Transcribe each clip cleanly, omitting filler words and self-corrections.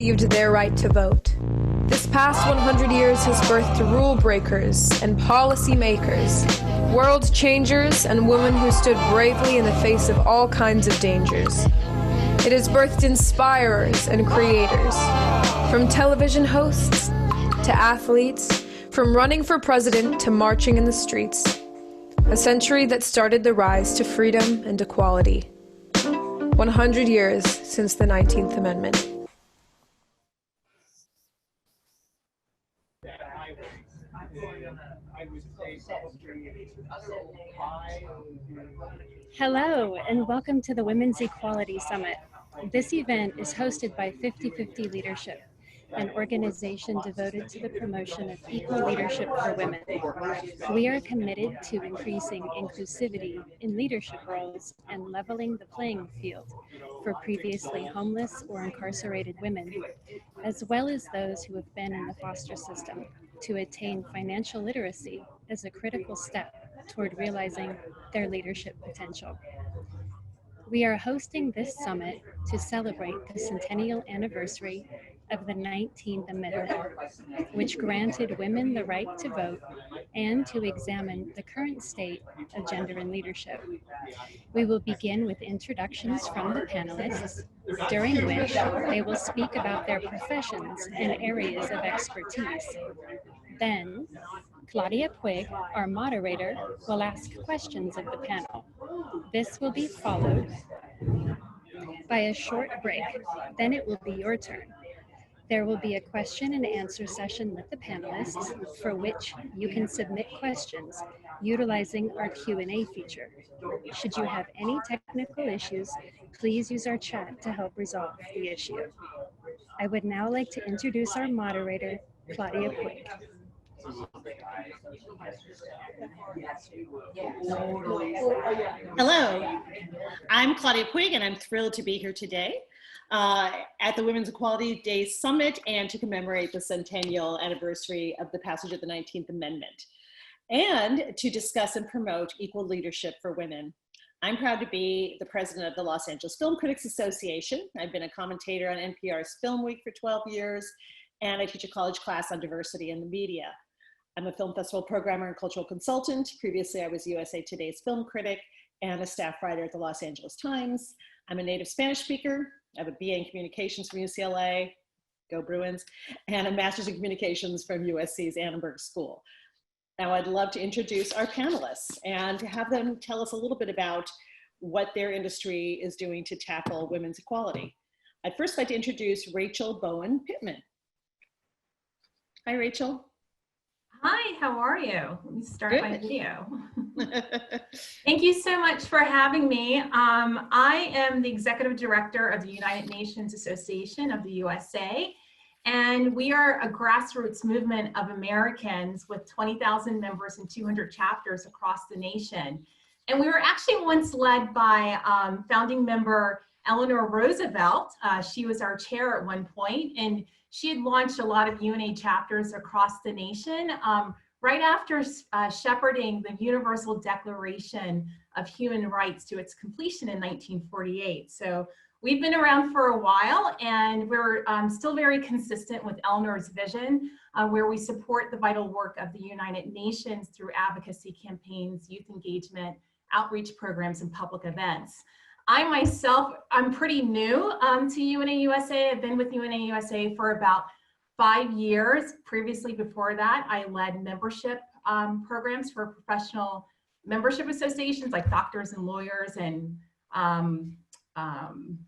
Received their right to vote. This past 100 years has birthed rule breakers and policy makers, world changers, and women who stood bravely in the face of all kinds of dangers. It has birthed inspirers and creators, from television hosts to athletes, from running for president to marching in the streets. A century that started the rise to freedom and equality. 100 years since the 19th Amendment. Hello, and welcome to the Women's Equality Summit. This event is hosted by 50/50 Leadership, an organization devoted to the promotion of equal leadership for women. We are committed to increasing inclusivity in leadership roles and leveling the playing field for previously homeless or incarcerated women, as well as those who have been in the foster system, to attain financial literacy as a critical step toward realizing their leadership potential. We are hosting this summit to celebrate the centennial anniversary of the 19th Amendment, which granted women the right to vote, and to examine the current state of gender in leadership. We will begin with introductions from the panelists, during which they will speak about their professions and areas of expertise. Then, Claudia Puig, our moderator, will ask questions of the panel. This will be followed by a short break. Then it will be your turn. There will be a question and answer session with the panelists, for which you can submit questions utilizing our Q&A feature. Should you have any technical issues, please use our chat to help resolve the issue. I would now like to introduce our moderator, Claudia Puig. Hello, I'm Claudia Puig, and I'm thrilled to be here today at the Women's Equality Day Summit and to commemorate the centennial anniversary of the passage of the 19th Amendment, and to discuss and promote equal leadership for women. I'm proud to be the president of the Los Angeles Film Critics Association. I've been a commentator on NPR's Film Week for 12 years, and I teach a college class on diversity in the media. I'm a film festival programmer and cultural consultant. Previously, I was USA Today's film critic and a staff writer at the Los Angeles Times. I'm a native Spanish speaker. I have a BA in communications from UCLA, go Bruins, and a master's in communications from USC's Annenberg School. Now, I'd love to introduce our panelists and have them tell us a little bit about what their industry is doing to tackle women's equality. I'd first like to introduce Rachel Bowen Pittman. Hi, Rachel. Hi, how are you? Let me start my video. Thank you so much for having me. I am the executive director of the United Nations Association of the USA, and we are a grassroots movement of Americans with 20,000 members and 200 chapters across the nation. And we were actually once led by founding member Eleanor Roosevelt. She was our chair at one point, and she had launched a lot of UNA chapters across the nation right after shepherding the Universal Declaration of Human Rights to its completion in 1948. So we've been around for a while, and we're still very consistent with Eleanor's vision, where we support the vital work of the United Nations through advocacy campaigns, youth engagement, outreach programs, and public events. I myself, I'm pretty new to UNA USA. I've been with UNA USA for about 5 years. Previously, before that, I led membership programs for professional membership associations like doctors and lawyers and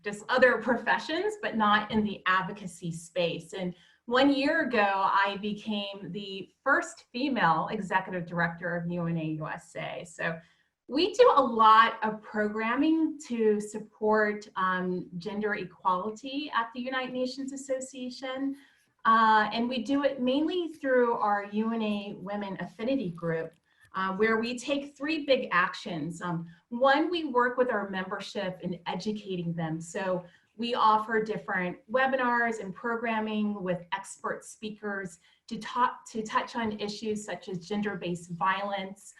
just other professions, but not in the advocacy space. And 1 year ago, I became the first female executive director of UNA USA. So we do a lot of programming to support gender equality at the United Nations Association. And we do it mainly through our UNA Women Affinity Group, where we take 3 big actions. One, we work with our membership in educating them. So we offer different webinars and programming with expert speakers to touch on issues such as gender-based violence,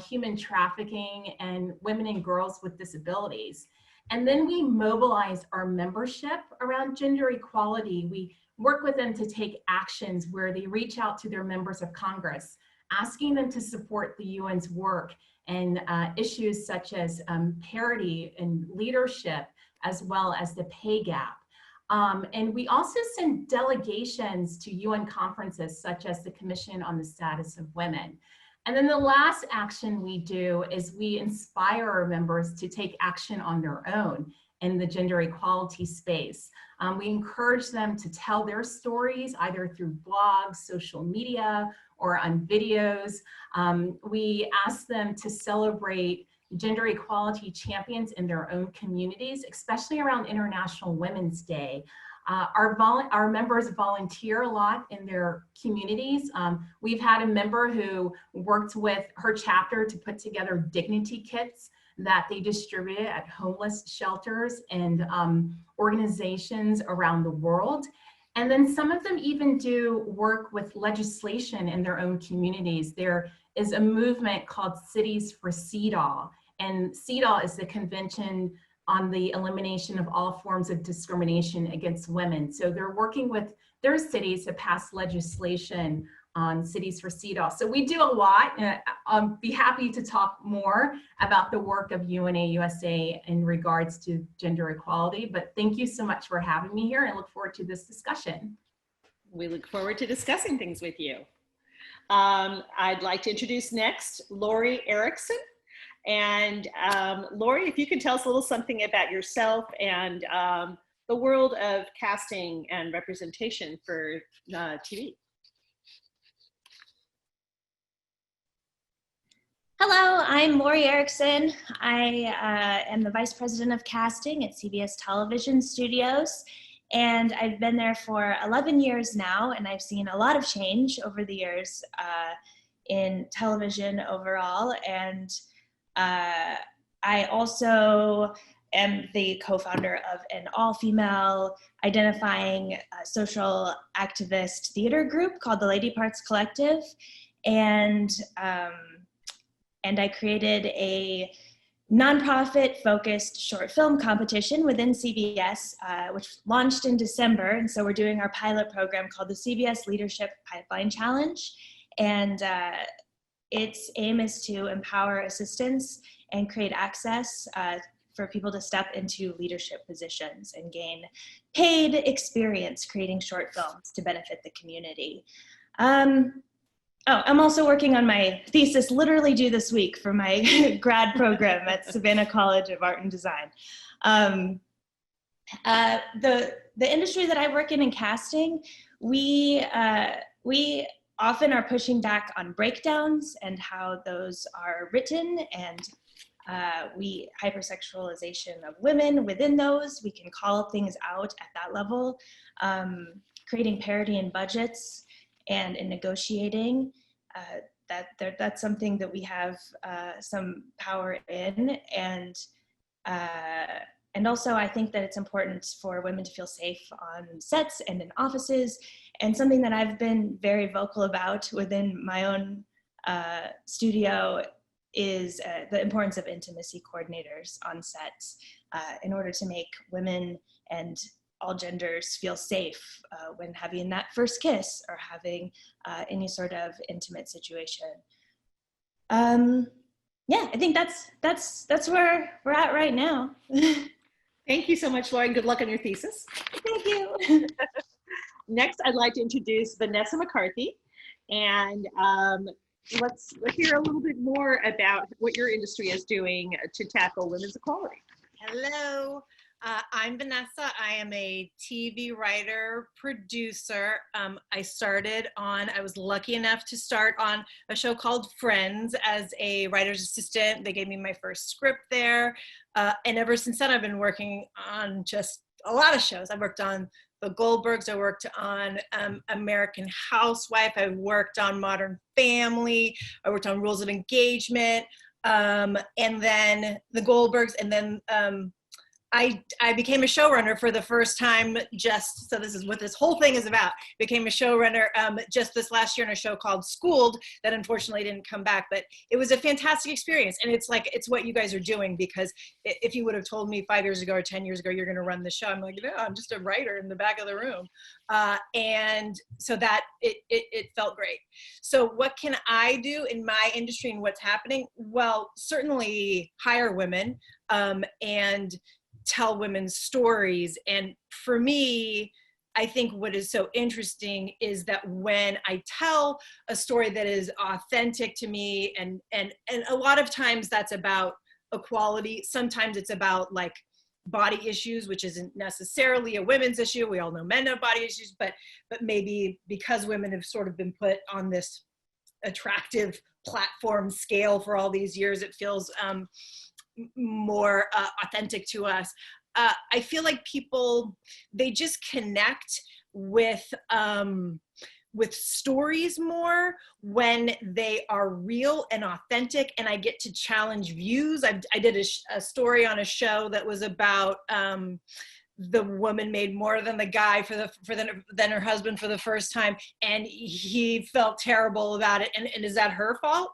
human trafficking, and women and girls with disabilities. And then we mobilize our membership around gender equality. We work with them to take actions where they reach out to their members of Congress, asking them to support the UN's work and issues such as parity in leadership, as well as the pay gap. And we also send delegations to UN conferences such as the Commission on the Status of Women. And then the last action we do is we inspire our members to take action on their own in the gender equality space. We encourage them to tell their stories either through blogs, social media, or on videos. We ask them to celebrate gender equality champions in their own communities, especially around International Women's Day. Our members volunteer a lot in their communities. We've had a member who worked with her chapter to put together dignity kits that they distributed at homeless shelters and organizations around the world. And then some of them even do work with legislation in their own communities. There is a movement called Cities for Cedaw, and Cedaw is the Convention on the Elimination of All Forms of Discrimination Against Women. So they're working with their cities to pass legislation on Cities for Cedaw. So we do a lot. I'll be happy to talk more about the work of UNA USA in regards to gender equality, but thank you so much for having me here and I look forward to this discussion. We look forward to discussing things with you. I'd like to introduce next Lori Erickson. And Lori, if you can tell us a little something about yourself and the world of casting and representation for TV. Hello, I'm Lori Erickson. I am the Vice President of Casting at CBS Television Studios, and I've been there for 11 years now, and I've seen a lot of change over the years in television overall, and I also am the co-founder of an all-female identifying social activist theater group called the Lady Parts Collective, and I created a nonprofit focused short film competition within CBS, which launched in December. And so we're doing our pilot program called the CBS Leadership Pipeline Challenge. And its aim is to empower assistants and create access for people to step into leadership positions and gain paid experience creating short films to benefit the community. I'm also working on my thesis, literally due this week, for my grad program at Savannah College of Art and Design. The industry that I work in casting, we often are pushing back on breakdowns and how those are written, and hypersexualization of women within those. We can call things out at that level, creating parity in budgets and in negotiating. That's something that we have some power in, and also I think that it's important for women to feel safe on sets and in offices, and something that I've been very vocal about within my own studio is the importance of intimacy coordinators on sets in order to make women and all genders feel safe when having that first kiss or having any sort of intimate situation. Yeah, I think that's where we're at right now. Thank you so much, Lauren. Good luck on your thesis. Thank you. Next, I'd like to introduce Vanessa McCarthy, and let's hear a little bit more about what your industry is doing to tackle women's equality. Hello. I'm Vanessa. I am a TV writer, producer. I was lucky enough to start on a show called Friends as a writer's assistant. They gave me my first script there. And ever since then, I've been working on just a lot of shows. I worked on The Goldbergs. I worked on American Housewife. I worked on Modern Family. I worked on Rules of Engagement. And then The Goldbergs. And then I became a showrunner for the first time, just, so this is what this whole thing is about. Became a showrunner just this last year in a show called Schooled that unfortunately didn't come back, but it was a fantastic experience. And it's like, it's what you guys are doing, because if you would have told me 5 years ago or 10 years ago, you're gonna run the show, I'm like, no, I'm just a writer in the back of the room. And so that, it felt great. So what can I do in my industry and what's happening? Well, certainly hire women and tell women's stories. And for me, I think what is so interesting is that when I tell a story that is authentic to me, and a lot of times that's about equality, sometimes it's about like body issues, which isn't necessarily a women's issue. We all know men have body issues, but maybe because women have sort of been put on this attractive platform scale for all these years, it feels more authentic to us. I feel like people, they just connect with stories more when they are real and authentic, and I get to challenge views. I did a story on a show that was about the woman made more than the guy than her husband for the first time, and he felt terrible about it. And is that her fault?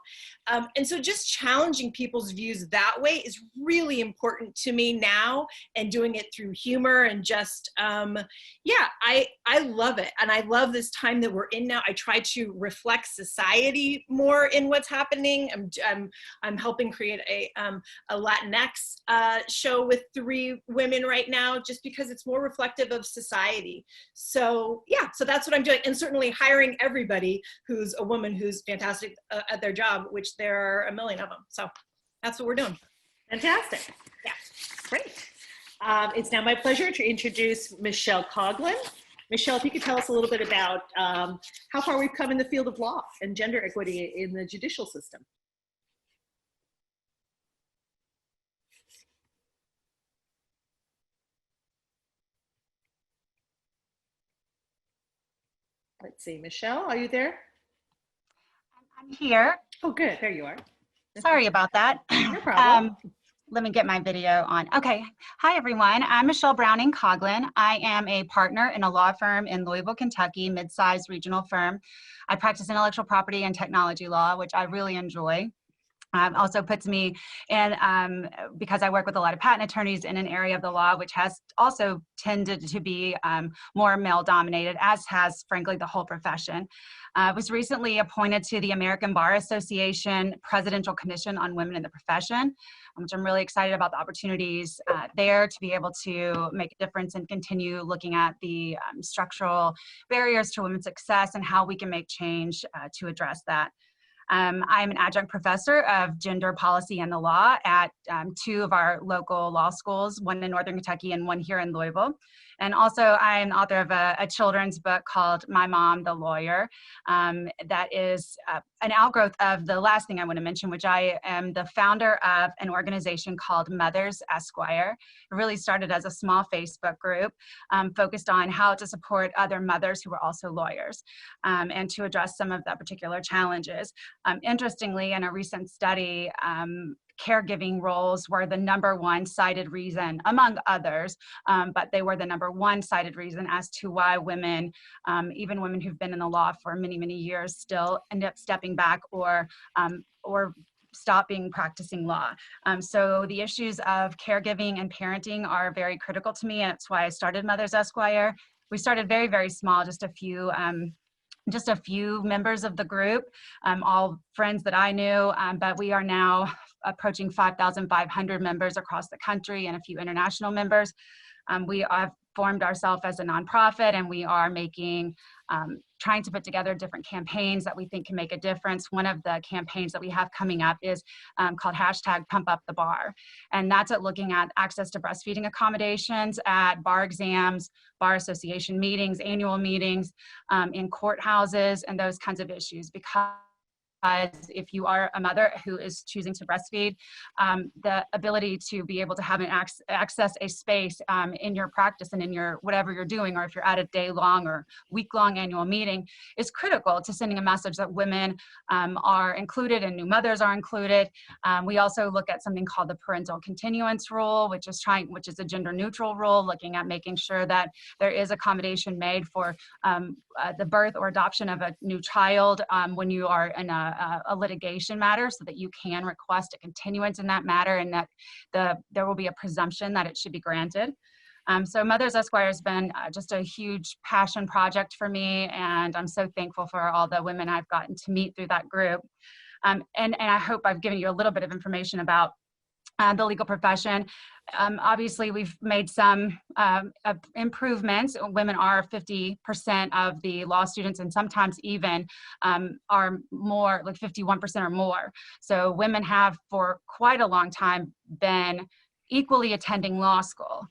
And so just challenging people's views that way is really important to me now, and doing it through humor and just, yeah, I love it. And I love this time that we're in now. I try to reflect society more in what's happening. I'm helping create a Latinx show with 3 women right now, just because it's more reflective of society. So yeah, so that's what I'm doing. And certainly hiring everybody who's a woman who's fantastic at their job, which there are a million of them. So that's what we're doing. Fantastic. Yeah. Great. It's now my pleasure to introduce Michelle Coughlin. Michelle, if you could tell us a little bit about how far we've come in the field of law and gender equity in the judicial system. Let's see, Michelle, are you there? I'm here. Oh, good, there you are. Sorry about that. No problem. Let me get my video on. Okay. Hi, everyone. I'm Michelle Browning Coughlin. I am a partner in a law firm in Louisville, Kentucky, mid-sized regional firm. I practice intellectual property and technology law, which I really enjoy. Also puts me in, because I work with a lot of patent attorneys in an area of the law which has also tended to be more male dominated, as has frankly the whole profession. I was recently appointed to the American Bar Association Presidential Commission on Women in the Profession, which I'm really excited about the opportunities there to be able to make a difference and continue looking at the structural barriers to women's success and how we can make change to address that. I'm an adjunct professor of gender policy and the law at 2 of our local law schools, one in Northern Kentucky and one here in Louisville. And also I'm the author of a children's book called My Mom, the Lawyer. That is an outgrowth of the last thing I want to mention, which I am the founder of an organization called Mothers Esquire. It really started as a small Facebook group focused on how to support other mothers who were also lawyers and to address some of the particular challenges. Interestingly, in a recent study, caregiving roles were the #1 cited reason, among others, but they were the #1 cited reason as to why women, even women who've been in the law for many, many years, still end up stepping back or stopping practicing law. So the issues of caregiving and parenting are very critical to me, and it's why I started Mothers Esquire. We started very, very small, just a few members of the group, all friends that I knew, but we are now approaching 5,500 members across the country and a few international members. We have formed ourselves as a nonprofit, and we are trying to put together different campaigns that we think can make a difference. One of the campaigns that we have coming up is called #PumpUpTheBar. And that's at looking at access to breastfeeding accommodations at bar exams, bar association meetings, annual meetings, in courthouses, and those kinds of issues. Because if you are a mother who is choosing to breastfeed, the ability to be able to have access a space in your practice and in your whatever you're doing, or if you're at a day-long or week-long annual meeting, is critical to sending a message that women are included and new mothers are included. We also look at something called the Parental Continuance rule, which is a gender-neutral rule, looking at making sure that there is accommodation made for the birth or adoption of a new child when you are in a litigation matter, so that you can request a continuance in that matter, and that there will be a presumption that it should be granted. So Mothers Esquire has been just a huge passion project for me, and I'm so thankful for all the women I've gotten to meet through that group. And I hope I've given you a little bit of information about the legal profession. Obviously, we've made some improvements. Women are 50% of the law students, and sometimes even are more, like 51% or more. So women have for quite a long time been equally attending law school.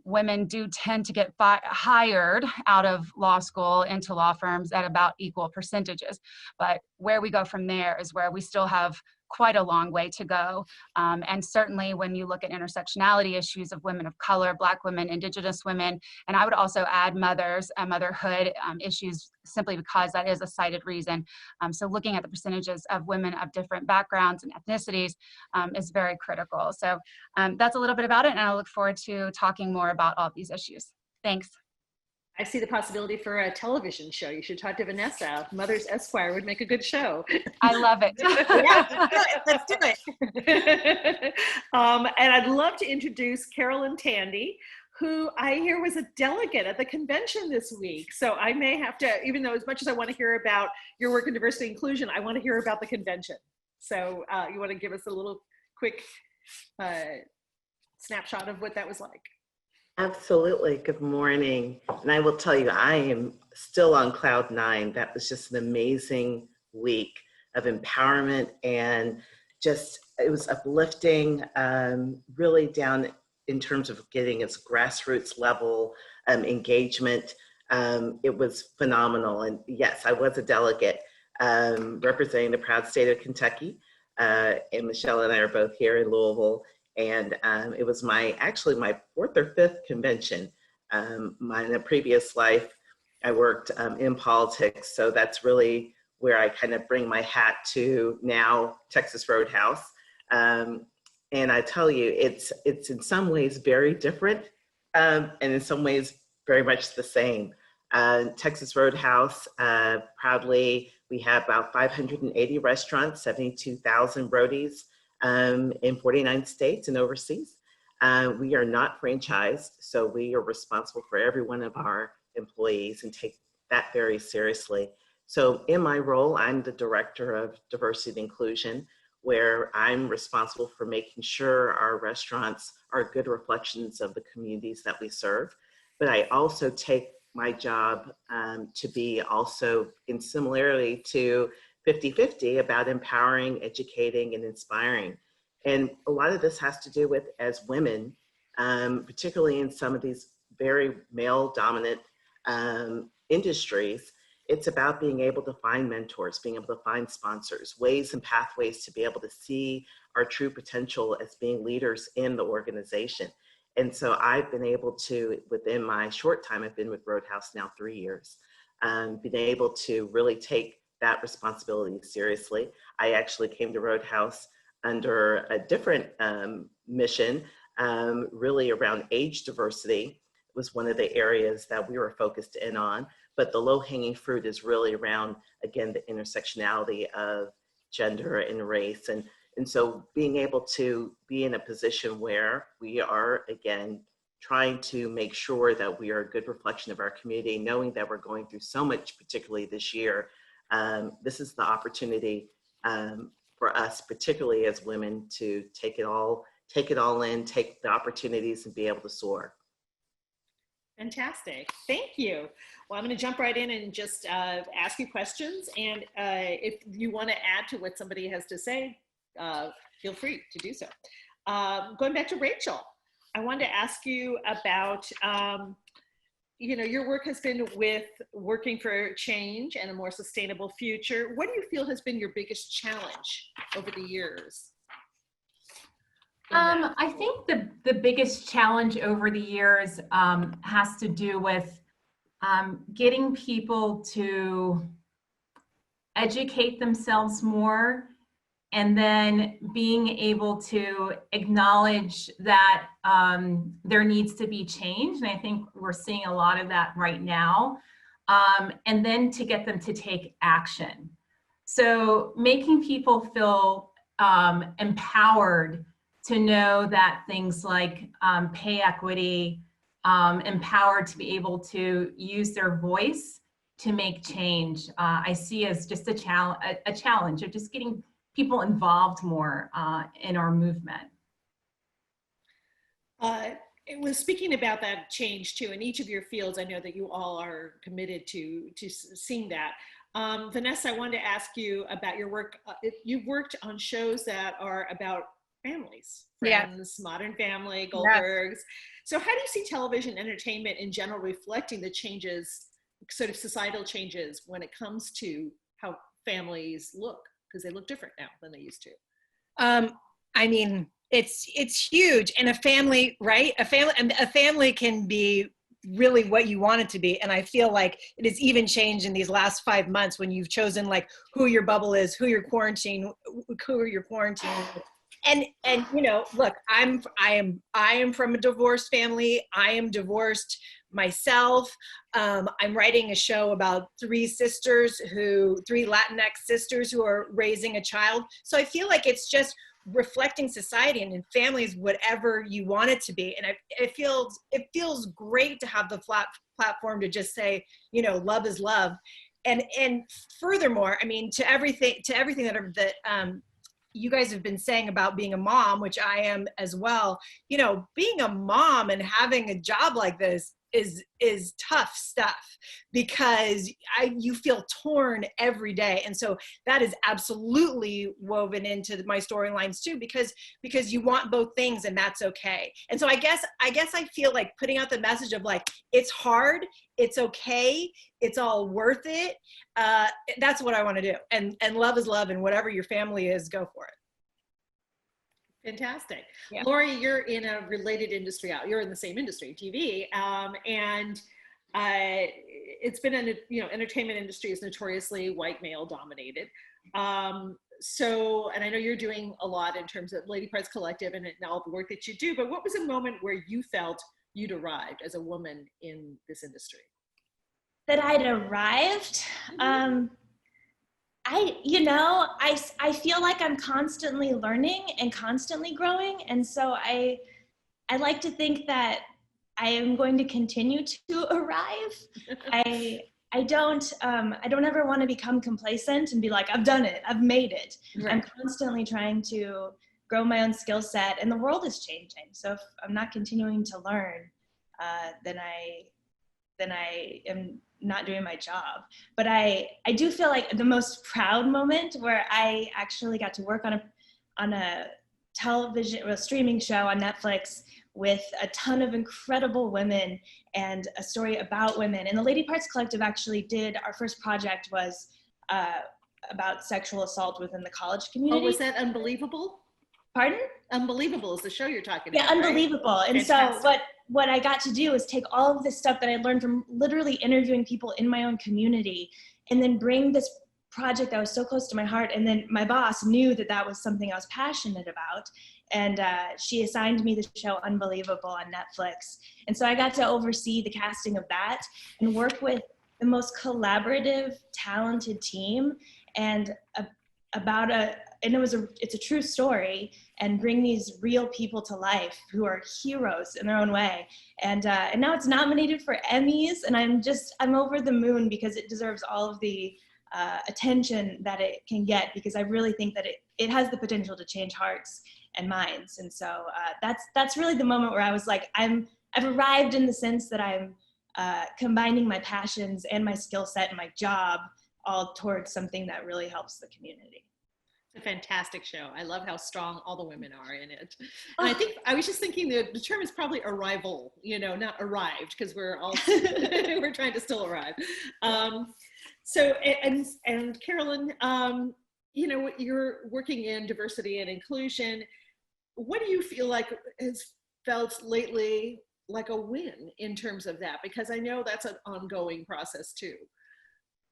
Women do tend to get hired out of law school into law firms at about equal percentages. But where we go from there is where we still have quite a long way to go. And certainly when you look at intersectionality issues of women of color, Black women, Indigenous women, and I would also add mothers and motherhood issues, simply because that is a cited reason. So looking at the percentages of women of different backgrounds and ethnicities is very critical. So that's a little bit about it, and I look forward to talking more about all these issues. Thanks. I see the possibility for a television show. You should talk to Vanessa. Mothers Esquire would make a good show. I love it. Yeah, let's do it. And I'd love to introduce Carolyn Tandy, who I hear was a delegate at the convention this week. So I may have to, even though as much as I want to hear about your work in diversity and inclusion, I want to hear about the convention. So you want to give us a little quick snapshot of what that was like? Absolutely. Good morning. And I will tell you, I am still on cloud nine. That was just an amazing week of empowerment, and just, it was uplifting, really down in terms of getting its grassroots level engagement. It was phenomenal. And yes, I was a delegate representing the proud state of Kentucky. And Michelle and I are both here in Louisville. And it was actually my fourth or fifth convention. In a previous life, I worked in politics, so that's really where I kind of bring my hat to now, Texas Roadhouse. And I tell you, it's in some ways very different, and in some ways very much the same. Texas Roadhouse, proudly, we have about 580 restaurants, 72,000 roadies, in 49 states and overseas. We are not franchised, so we are responsible for every one of our employees and take that very seriously. So in my role, I'm the director of diversity and inclusion, where I'm responsible for making sure our restaurants are good reflections of the communities that we serve. But I also take my job to be also in similarity to 50-50 about empowering, educating, and inspiring. And a lot of this has to do with, as women, particularly in some of these very male-dominant industries, it's about being able to find mentors, being able to find sponsors, ways and pathways to be able to see our true potential as being leaders in the organization. And so I've been able to, within my short time, I've been with Roadhouse now 3 years, been able to really take that responsibility seriously. I actually came to Roadhouse under a different mission, really around age diversity. It was one of the areas that we were focused in on, but the low-hanging fruit is really around, again, the intersectionality of gender and race. And so being able to be in a position where we are, again, trying to make sure that we are a good reflection of our community, knowing that we're going through so much, particularly this year. This is the opportunity for us, particularly as women, to take it all in, take the opportunities and be able to soar. Fantastic, thank you. Well, I'm gonna jump right in and just ask you questions. And if you wanna add to what somebody has to say, feel free to do so. Going back to Rachel, I wanted to ask you about your work has been with working for change and a more sustainable future. What do you feel has been your biggest challenge over the years? I think the biggest challenge over the years has to do with getting people to educate themselves more, and then being able to acknowledge that there needs to be change. And I think we're seeing a lot of that right now. And then to get them to take action. So making people feel empowered to know that things like pay equity, empowered to be able to use their voice to make change, I see as just a challenge of just getting people involved more in our movement. It was speaking about that change too, in each of your fields, I know that you all are committed to seeing that. Vanessa, I wanted to ask you about your work. You've worked on shows that are about families, Friends, Modern Family, Goldbergs. Yes. So how do you see television entertainment in general reflecting the changes, sort of societal changes, when it comes to how families look? Because they look different now than they used to. I mean, it's huge. And a family, right? A family can be really what you want it to be. And I feel like it has even changed in these last 5 months when you've chosen like who your bubble is, who you're quarantining. And look, I am from a divorced family. I am divorced myself. I'm writing a show about three Latinx sisters who are raising a child. So I feel like it's just reflecting society and in families, whatever you want it to be. And it feels great to have the platform to just say, love is love. And furthermore, I mean, to everything that you guys have been saying about being a mom, which I am as well, being a mom and having a job like this is tough stuff, because you feel torn every day. And so that is absolutely woven into my storylines too, because you want both things, and that's okay. And so I guess I feel like putting out the message of like, it's hard, it's okay, it's all worth it. That's what I want to do. And love is love, and whatever your family is, go for it. Fantastic. Yeah. Lori, you're in a related industry. You're in the same industry, TV, and it's been entertainment industry is notoriously white male dominated. So, and I know you're doing a lot in terms of Lady Parts Collective and all the work that you do. But what was a moment where you felt you'd arrived as a woman in this industry? That I'd arrived. I feel like I'm constantly learning and constantly growing. And so I like to think that I am going to continue to arrive. I don't ever want to become complacent and be like, I've done it, I've made it. Right. I'm constantly trying to grow my own skill set, and the world is changing. So if I'm not continuing to learn, then I am not doing my job. But I do feel like the most proud moment where I actually got to work on a television, a streaming show on Netflix with a ton of incredible women and a story about women. And the Lady Parts Collective actually did, our first project was about sexual assault within the college community. Oh, was that Unbelievable? Pardon? Unbelievable is the show you're talking about. Yeah, Unbelievable. Right? And Fantastic. So what I got to do is take all of this stuff that I learned from literally interviewing people in my own community, and then bring this project that was so close to my heart. And then my boss knew that was something I was passionate about. And she assigned me the show Unbelievable on Netflix. And so I got to oversee the casting of that and work with the most collaborative, talented team, and it's a true story, and bring these real people to life who are heroes in their own way. And now it's nominated for Emmys, and I'm over the moon because it deserves all of the attention that it can get, because I really think that it has the potential to change hearts and minds. And so that's really the moment where I was like, I've arrived in the sense that I'm combining my passions and my skill set and my job all towards something that really helps the community. A fantastic show. I love how strong all the women are in it. And I think, I was just thinking the term is probably arrival, you know, not arrived, because we're all, we're trying to still arrive. So, and Carolyn, you know, you're working in diversity and inclusion. What do you feel like has felt lately like a win in terms of that? Because I know that's an ongoing process too.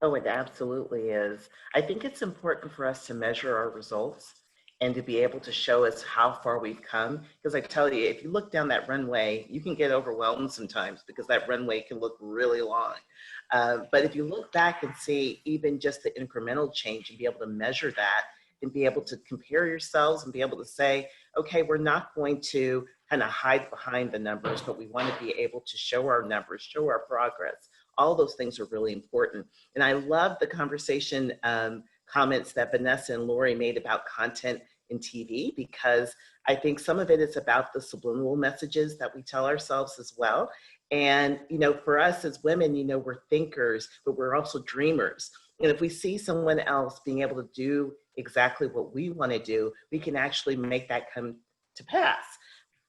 Oh, it absolutely is. I think it's important for us to measure our results and to be able to show us how far we've come. Because I tell you, if you look down that runway, you can get overwhelmed sometimes because that runway can look really long. But if you look back and see even just the incremental change and be able to measure that and be able to compare yourselves and be able to say, okay, we're not going to kind of hide behind the numbers, but we want to be able to show our numbers, show our progress. All those things are really important. And I love the conversation comments that Vanessa and Lori made about content in TV, because I think some of it is about the subliminal messages that we tell ourselves as well. And, you know, for us as women, you know, we're thinkers, but we're also dreamers. And if we see someone else being able to do exactly what we want to do, we can actually make that come to pass.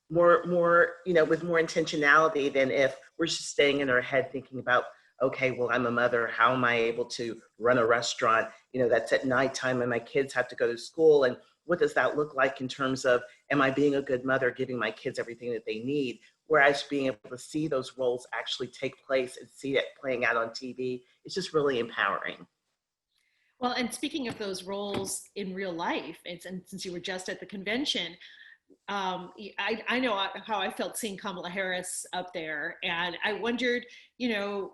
More, you know, with more intentionality than if we're just staying in our head thinking about, okay, well, I'm a mother. How am I able to run a restaurant, you know, that's at nighttime and my kids have to go to school? And what does that look like in terms of, am I being a good mother, giving my kids everything that they need? Whereas being able to see those roles actually take place and see it playing out on TV, it's just really empowering. Well, and speaking of those roles in real life, and since you were just at the convention, I know how I felt seeing Kamala Harris up there, and I wondered, you know,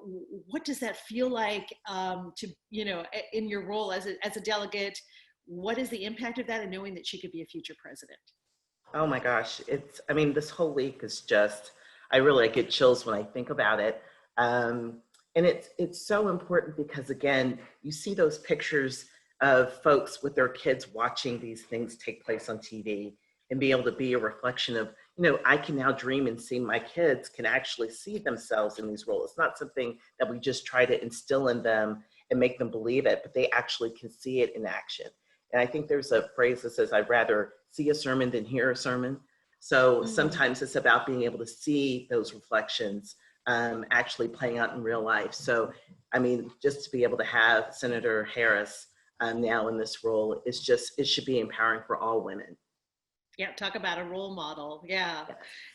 what does that feel like to, you know, in your role as a delegate? What is the impact of that, and knowing that she could be a future president? Oh my gosh, I mean, this whole week is just, I really get chills when I think about it. And it's so important because, again, you see those pictures of folks with their kids watching these things take place on TV and be able to be a reflection of, you know, I can now dream and see my kids can actually see themselves in these roles. It's not something that we just try to instill in them and make them believe it, but they actually can see it in action. And I think there's a phrase that says, I'd rather see a sermon than hear a sermon. So sometimes it's about being able to see those reflections actually playing out in real life. So, I mean, just to be able to have Senator Harris now in this role is just, it should be empowering for all women. Yeah, talk about a role model. Yeah,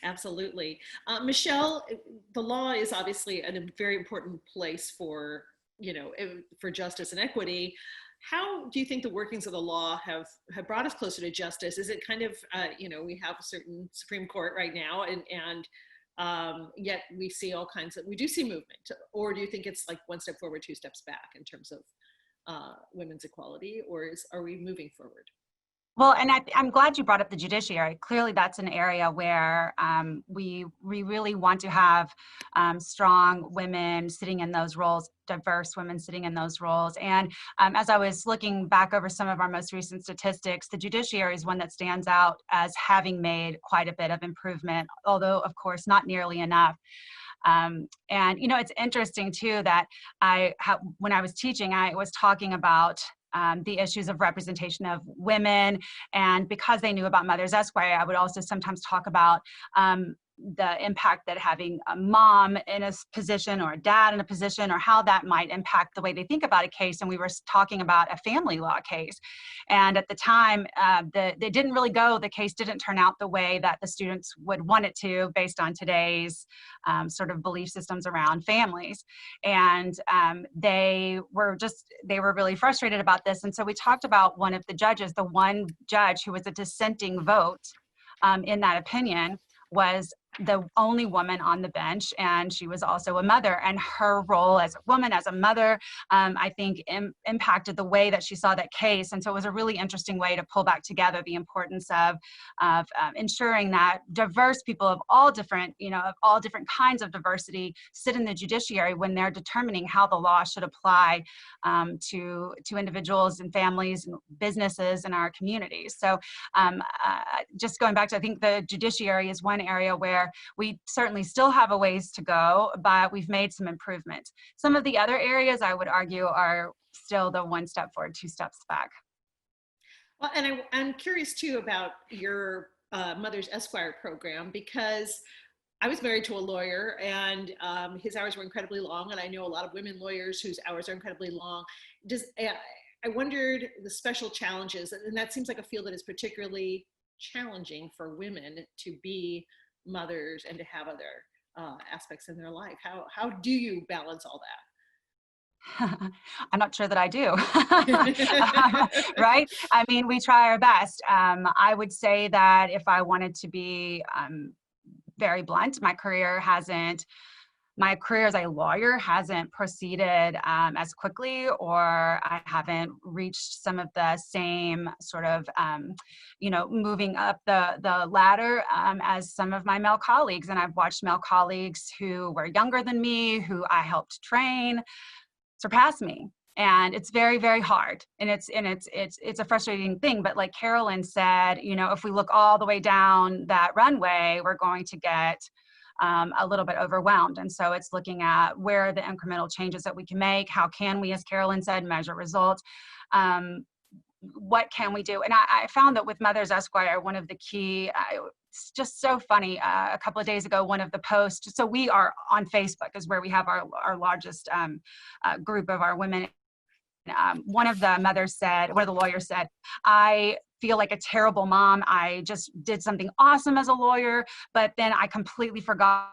absolutely. Michelle, the law is obviously a very important place for, you know, for justice and equity. How do you think the workings of the law have brought us closer to justice? Is it kind of, you know, we have a certain Supreme Court right now, and yet we see all kinds of, we do see movement, or do you think it's like one step forward, two steps back in terms of women's equality, or are we moving forward? Well, and I'm glad you brought up the judiciary. Clearly, that's an area where we really want to have strong women sitting in those roles, diverse women sitting in those roles. And as I was looking back over some of our most recent statistics, the judiciary is one that stands out as having made quite a bit of improvement, although, of course, not nearly enough. And, you know, it's interesting, too, that when I was teaching, I was talking about the issues of representation of women, and because they knew about Mothers Esquire, I would also sometimes talk about the impact that having a mom in a position or a dad in a position, or how that might impact the way they think about a case. And we were talking about a family law case. And at the time, they didn't really go, the case didn't turn out the way that the students would want it to, based on today's sort of belief systems around families. And they were really frustrated about this. And so we talked about one of the judges, the one judge who was a dissenting vote in that opinion, was the only woman on the bench, and she was also a mother, and her role as a woman, as a mother, I think impacted the way that she saw that case. And so it was a really interesting way to pull back together the importance of ensuring that diverse people of all different, you know, of all different kinds of diversity sit in the judiciary when they're determining how the law should apply to individuals and families and businesses in our communities. So just going back to, I think the judiciary is one area where we certainly still have a ways to go, but we've made some improvement. Some of the other areas I would argue are still the one step forward, two steps back. Well, and I'm curious too about your Mother's Esquire program, because I was married to a lawyer, and his hours were incredibly long, and I know a lot of women lawyers whose hours are incredibly long. I wondered the special challenges, and that seems like a field that is particularly challenging for women to be mothers and to have other aspects in their life. How do you balance all that? I'm not sure that I do. Right? I mean, we try our best. I would say that if I wanted to be very blunt, my career as a lawyer hasn't proceeded as quickly, or I haven't reached some of the same sort of, moving up the ladder as some of my male colleagues. And I've watched male colleagues who were younger than me, who I helped train, surpass me. And it's very, very hard. And it's a frustrating thing. But like Carolyn said, if we look all the way down that runway, we're going to get a little bit overwhelmed. And so it's looking at where are the incremental changes that we can make? How can we, as Carolyn said, measure results? What can we do? And I found that with Mother's Esquire, one of the key, it's just so funny. A couple of days ago, one of the posts, so we are on Facebook is where we have our largest group of our women. One of the lawyers said, I feel like a terrible mom. I just did something awesome as a lawyer, but then I completely forgot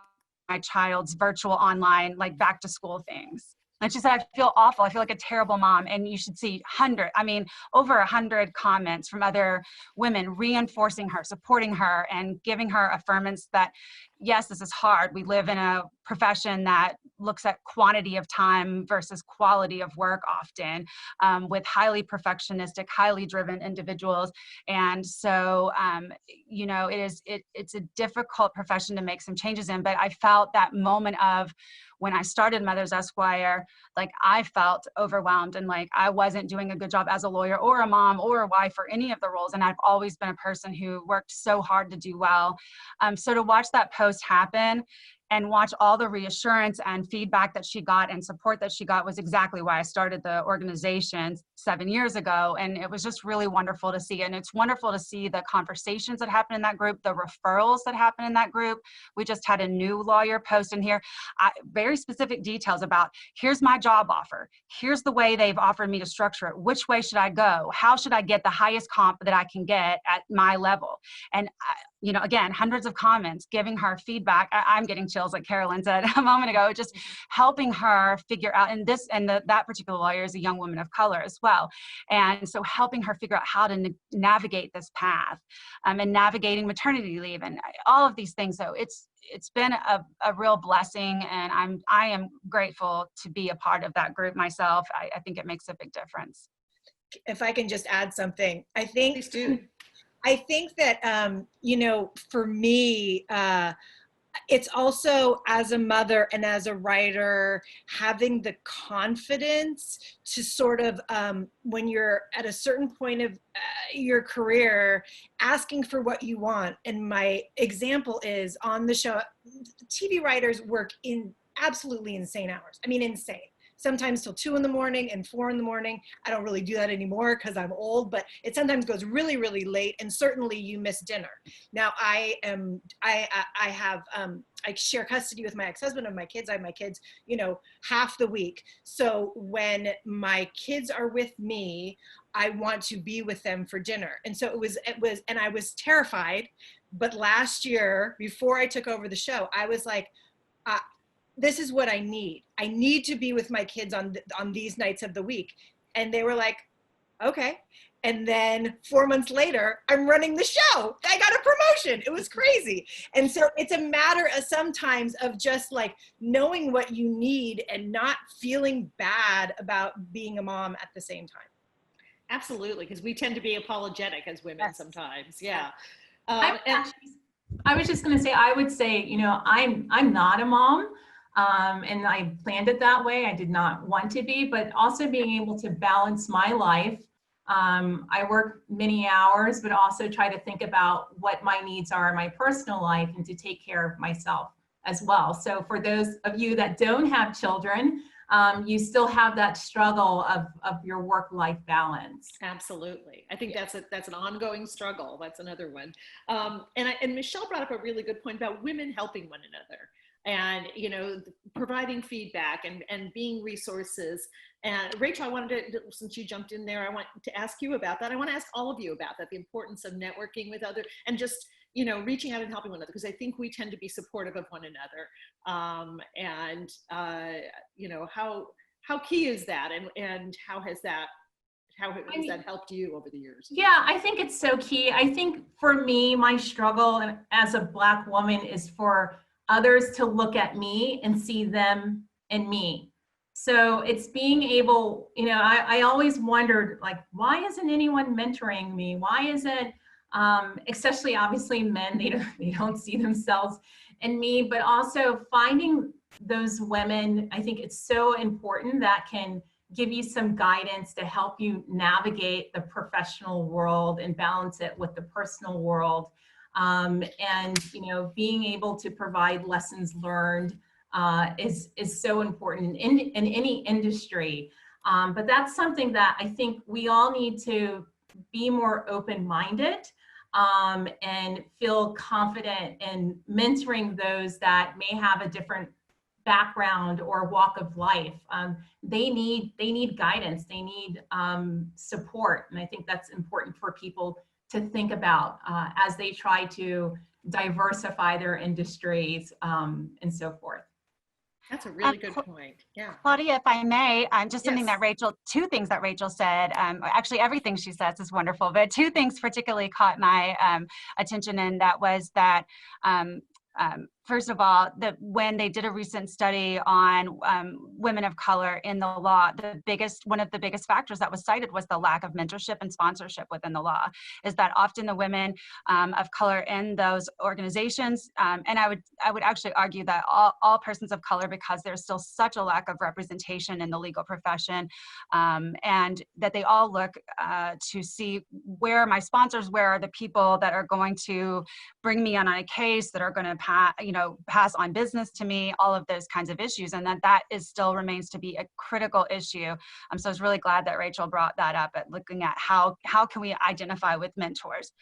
my child's virtual online, like back to school things. And she said, I feel awful. I feel like a terrible mom. And you should see over 100 comments from other women reinforcing her, supporting her, and giving her affirmance that, yes, this is hard. We live in a profession that looks at quantity of time versus quality of work often, with highly perfectionistic, highly driven individuals. And so, it's a difficult profession to make some changes in. But I felt that moment of when I started Mother's Esquire, like I felt overwhelmed and like I wasn't doing a good job as a lawyer or a mom or a wife or any of the roles. And I've always been a person who worked so hard to do well. So to watch that post happen and watch all the reassurance and feedback that she got and support that she got was exactly why I started the organization 7 years ago. And it was just really wonderful to see. And it's wonderful to see the conversations that happen in that group, the referrals that happen in that group. We just had a new lawyer post in here, very specific details about, here's my job offer. Here's the way they've offered me to structure it. Which way should I go? How should I get the highest comp that I can get at my level? And again, hundreds of comments giving her feedback. I'm getting chills, like Carolyn said a moment ago, just helping her figure out, that particular lawyer is a young woman of color as well. And so helping her figure out how to navigate this path, and navigating maternity leave and all of these things. So it's been a real blessing, and I am grateful to be a part of that group myself. I think it makes a big difference. If I can just add something, I think Please do. I think that, for me, it's also as a mother and as a writer, having the confidence to sort of, when you're at a certain point of your career, asking for what you want. And my example is on the show, TV writers work in absolutely insane hours. I mean, insane. Sometimes till 2 in the morning and 4 in the morning. I don't really do that anymore because I'm old, but it sometimes goes really, really late, and certainly you miss dinner. Now I share custody with my ex-husband of my kids. I have my kids, half the week. So when my kids are with me, I want to be with them for dinner. And so it was, and I was terrified, but last year, before I took over the show, I was like, this is what I need. I need to be with my kids on these nights of the week. And they were like, okay. And then 4 months later, I'm running the show. I got a promotion. It was crazy. And so it's a matter of sometimes of just like knowing what you need and not feeling bad about being a mom at the same time. Absolutely, because we tend to be apologetic as women sometimes. Yeah. I was just going to say, I would say, I'm not a mom. And I planned it that way. I did not want to be, but also being able to balance my life. I work many hours, but also try to think about what my needs are in my personal life and to take care of myself as well. So for those of you that don't have children, you still have that struggle of your work-life balance. Absolutely. I think that's an ongoing struggle. That's another one. And Michelle brought up a really good point about women helping one another and, you know, providing feedback and being resources. And Rachel, I wanted to, since you jumped in there, I want to ask you about that. I want to ask all of you about that, the importance of networking with others and just, you know, reaching out and helping one another, because I think we tend to be supportive of one another. You know, how key is that, and how has that helped you over the years? Yeah, I think it's so key. I think for me, my struggle as a Black woman is for others to look at me and see them in me. So it's being able, you know, I always wondered, like, why isn't anyone mentoring me? Why isn't, especially obviously men, they don't see themselves in me, but also finding those women, I think it's so important, that can give you some guidance to help you navigate the professional world and balance it with the personal world. And, you know, being able to provide lessons learned is so important in any industry. But that's something that I think we all need to be more open-minded and feel confident in mentoring those that may have a different background or walk of life. They need guidance, they need support. And I think that's important for people to think about as they try to diversify their industries and so forth. That's a really good point. Yeah. Claudia, if I may, just something Yes. that two things that Rachel said, actually everything she says is wonderful, but two things particularly caught my attention, and that was that first of all, when they did a recent study on women of color in the law, one of the biggest factors that was cited was the lack of mentorship and sponsorship within the law. Is that often the women of color in those organizations, and I would actually argue that all persons of color, because there's still such a lack of representation in the legal profession, and that they all look to see, where are my sponsors, where are the people that are going to bring me on a case, that are going to pass on business to me, all of those kinds of issues, and that still remains to be a critical issue. So I was really glad that Rachel brought that up, at looking at how can we identify with mentors.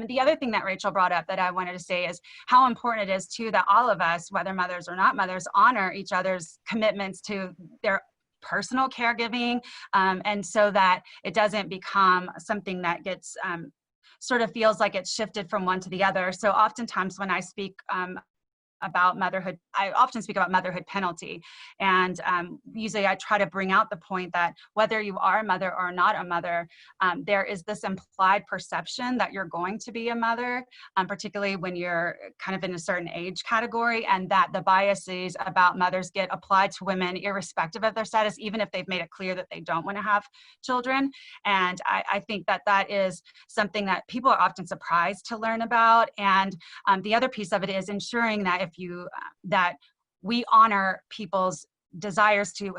The other thing that Rachel brought up that I wanted to say is how important it is too that all of us, whether mothers or not mothers, honor each other's commitments to their personal caregiving, and so that it doesn't become something that gets sort of feels like it's shifted from one to the other. So oftentimes when I speak about motherhood, I often speak about motherhood penalty. And usually I try to bring out the point that whether you are a mother or not a mother, there is this implied perception that you're going to be a mother, particularly when you're kind of in a certain age category, and that the biases about mothers get applied to women irrespective of their status, even if they've made it clear that they don't want to have children. And I think that is something that people are often surprised to learn about. And the other piece of it is ensuring that that we honor people's desires to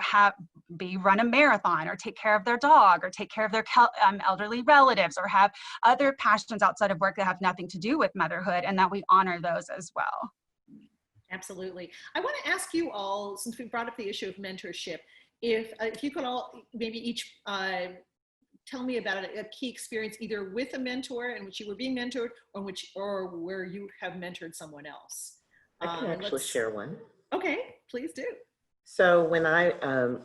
run a marathon, or take care of their dog, or take care of their elderly relatives, or have other passions outside of work that have nothing to do with motherhood, and that we honor those as well. Absolutely. I want to ask you all, since we brought up the issue of mentorship, if you could all maybe each tell me about a key experience, either with a mentor in which you were being mentored, or where you have mentored someone else. I can actually share one. Okay, please do. So when I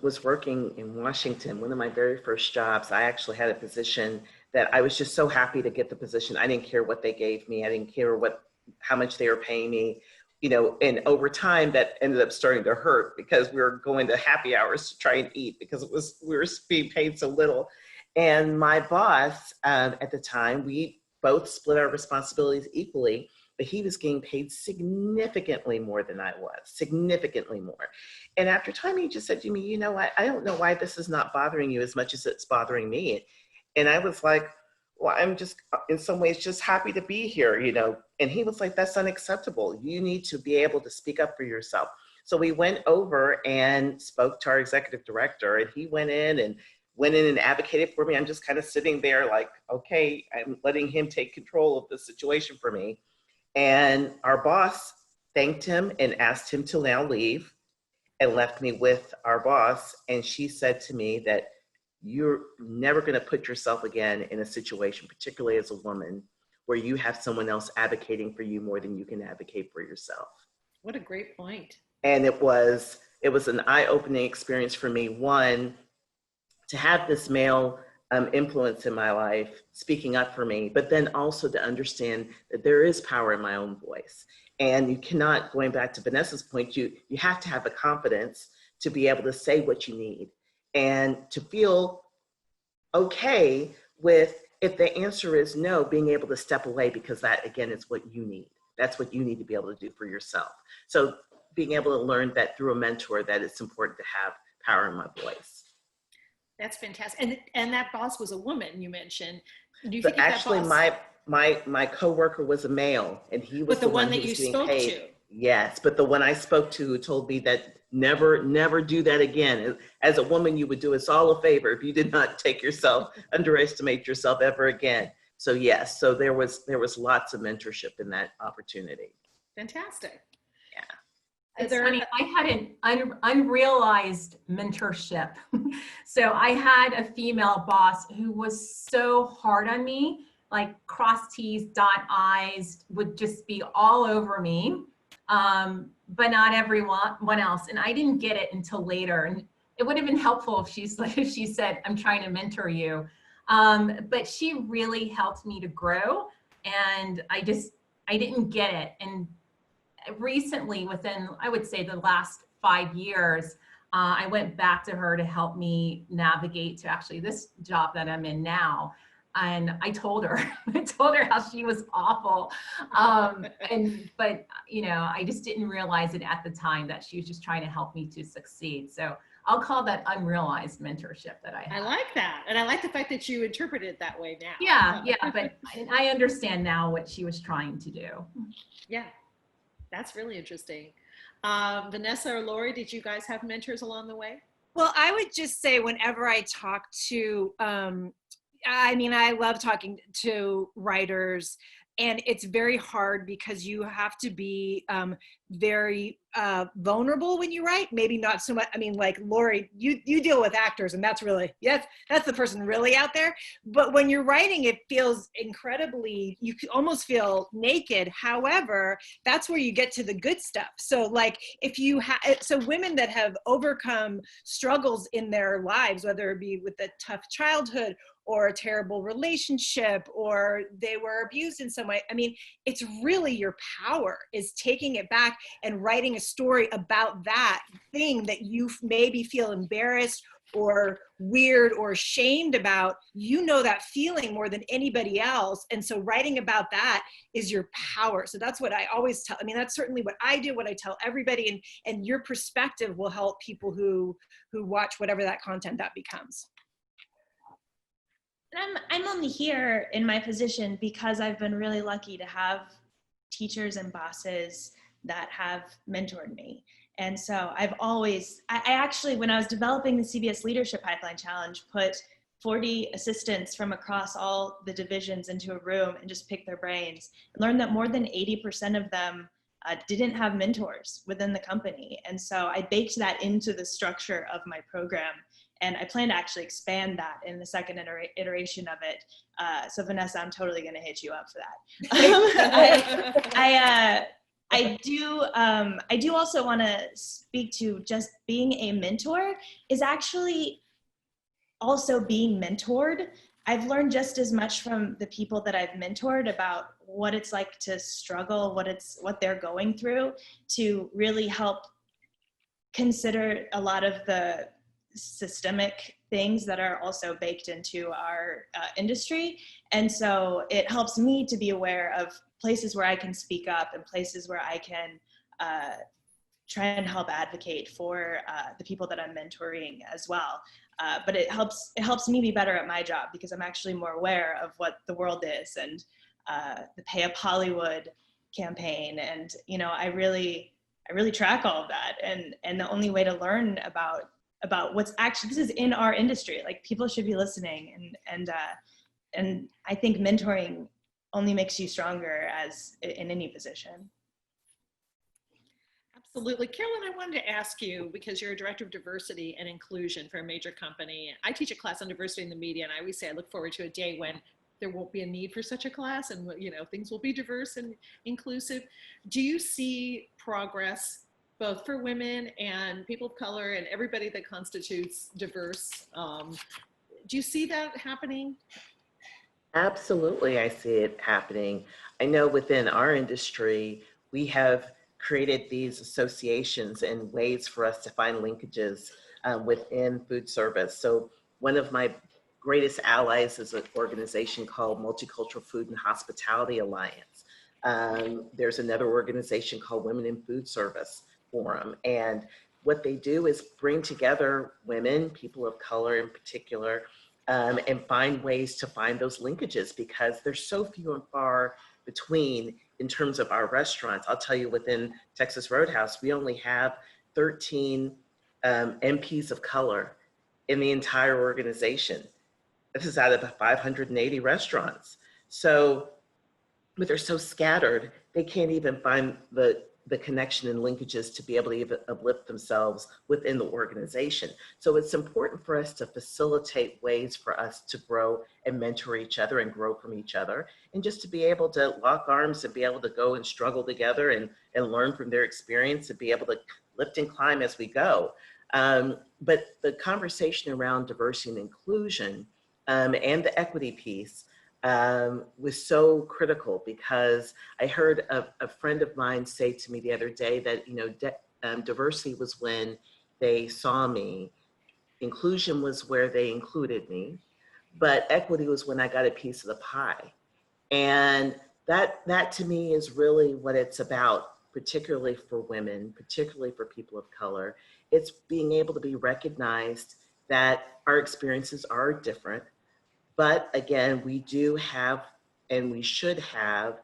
was working in Washington, one of my very first jobs, I actually had a position that I was just so happy to get the position. I didn't care what they gave me. I didn't care how much they were paying me, you know, and over time that ended up starting to hurt, because we were going to happy hours to try and eat, because we were being paid so little. And my boss at the time, we both split our responsibilities equally, but he was getting paid significantly more than I was, significantly more. And after time, he just said to me, you know, I don't know why this is not bothering you as much as it's bothering me. And I was like, well, I'm just in some ways just happy to be here, you know. And he was like, that's unacceptable. You need to be able to speak up for yourself. So we went over and spoke to our executive director, and he went in and advocated for me. I'm just kind of sitting there like, okay, I'm letting him take control of the situation for me. And our boss thanked him and asked him to now leave. and left me with our boss. And she said to me that you're never going to put yourself again in a situation, particularly as a woman, where you have someone else advocating for you more than you can advocate for yourself. What a great point. And it was an eye-opening experience for me, one, to have this male influence in my life speaking up for me, but then also to understand that there is power in my own voice. And you cannot, going back to Vanessa's point, you have to have the confidence to be able to say what you need and to feel okay with, if the answer is no, being able to step away, because that, again, is what you need. That's what you need to be able to do for yourself. So being able to learn that through a mentor, that it's important to have power in my voice. That's fantastic. And that boss was a woman, you mentioned. Do you So think actually, that boss... my coworker was a male, and he was the one who that you was being spoke paid. to. Yes, but the one I spoke to who told me that never do that again. As a woman, you would do us all a favor if you did not underestimate yourself ever again. So yes, so there was lots of mentorship in that opportunity. Fantastic. It's funny, I had an unrealized mentorship. So I had a female boss who was so hard on me, like cross T's, dot I's, would just be all over me, but not everyone else. And I didn't get it until later. And it would have been helpful if she said, I'm trying to mentor you. But she really helped me to grow. And I didn't get it. And recently, within, I would say, the last 5 years, I went back to her to help me navigate to actually this job that I'm in now. And I told her how she was awful. But you know, I just didn't realize it at the time that she was just trying to help me to succeed. So I'll call that unrealized mentorship that I had. I like that. And I like the fact that you interpret it that way now. Yeah, but I understand now what she was trying to do. Yeah. That's really interesting. Vanessa or Lori, did you guys have mentors along the way? Well, I would just say whenever I talk to, I love talking to writers, and it's very hard because you have to be very vulnerable when you write. Maybe not so much. I mean, like Lori, you deal with actors, and that's the person really out there. But when you're writing, it feels incredibly, you almost feel naked. However, that's where you get to the good stuff. So like if you so women that have overcome struggles in their lives, whether it be with a tough childhood or a terrible relationship, or they were abused in some way. I mean, it's really your power is taking it back and writing a story about that thing that you maybe feel embarrassed or weird or ashamed about. You know that feeling more than anybody else. And so writing about that is your power. So that's what I always tell. I mean, that's certainly what I do, what I tell everybody, and your perspective will help people who watch whatever that content that becomes. I'm only here in my position because I've been really lucky to have teachers and bosses that have mentored me. And so I actually, when I was developing the CBS Leadership Pipeline Challenge, put 40 assistants from across all the divisions into a room and just picked their brains and learned that more than 80% of them didn't have mentors within the company. And so I baked that into the structure of my program. And I plan to actually expand that in the second iteration of it. So Vanessa, I'm totally going to hit you up for that. I do also want to speak to just being a mentor is actually also being mentored. I've learned just as much from the people that I've mentored about what it's like to struggle, what they're going through, to really help consider a lot of the systemic things that are also baked into our industry. And so it helps me to be aware of places where I can speak up and places where I can try and help advocate for the people that I'm mentoring as well. But it helps me be better at my job because I'm actually more aware of what the world is and the Pay Up Hollywood campaign. And, you know, I really track all of that. And the only way to learn about what's actually, this is in our industry, like people should be listening, and I think mentoring only makes you stronger as in any position. Absolutely. Carolyn, I wanted to ask you, because you're a director of diversity and inclusion for a major company. I teach a class on diversity in the media, and I always say I look forward to a day when there won't be a need for such a class and, you know, things will be diverse and inclusive. Do you see progress both for women and people of color and everybody that constitutes diverse? Do you see that happening? Absolutely, I see it happening. I know within our industry, we have created these associations and ways for us to find linkages within food service. So one of my greatest allies is an organization called Multicultural Food and Hospitality Alliance. There's another organization called Women in Food Service Forum. And what they do is bring together women, people of color in particular, and find ways to find those linkages, because there's so few and far between in terms of our restaurants. I'll tell you, within Texas Roadhouse, we only have 13 MPs of color in the entire organization. This is out of the 580 restaurants. So, but they're so scattered, they can't even find the connection and linkages to be able to even uplift themselves within the organization. So it's important for us to facilitate ways for us to grow and mentor each other and grow from each other, and just to be able to lock arms and be able to go and struggle together and learn from their experience and be able to lift and climb as we go. But the conversation around diversity and inclusion and the equity piece was so critical, because I heard a friend of mine say to me the other day that, you know, diversity was when they saw me, inclusion was where they included me, but equity was when I got a piece of the pie. And that to me is really what it's about, particularly for women, particularly for people of color. It's being able to be recognized that our experiences are different. But again, we do have, and we should have,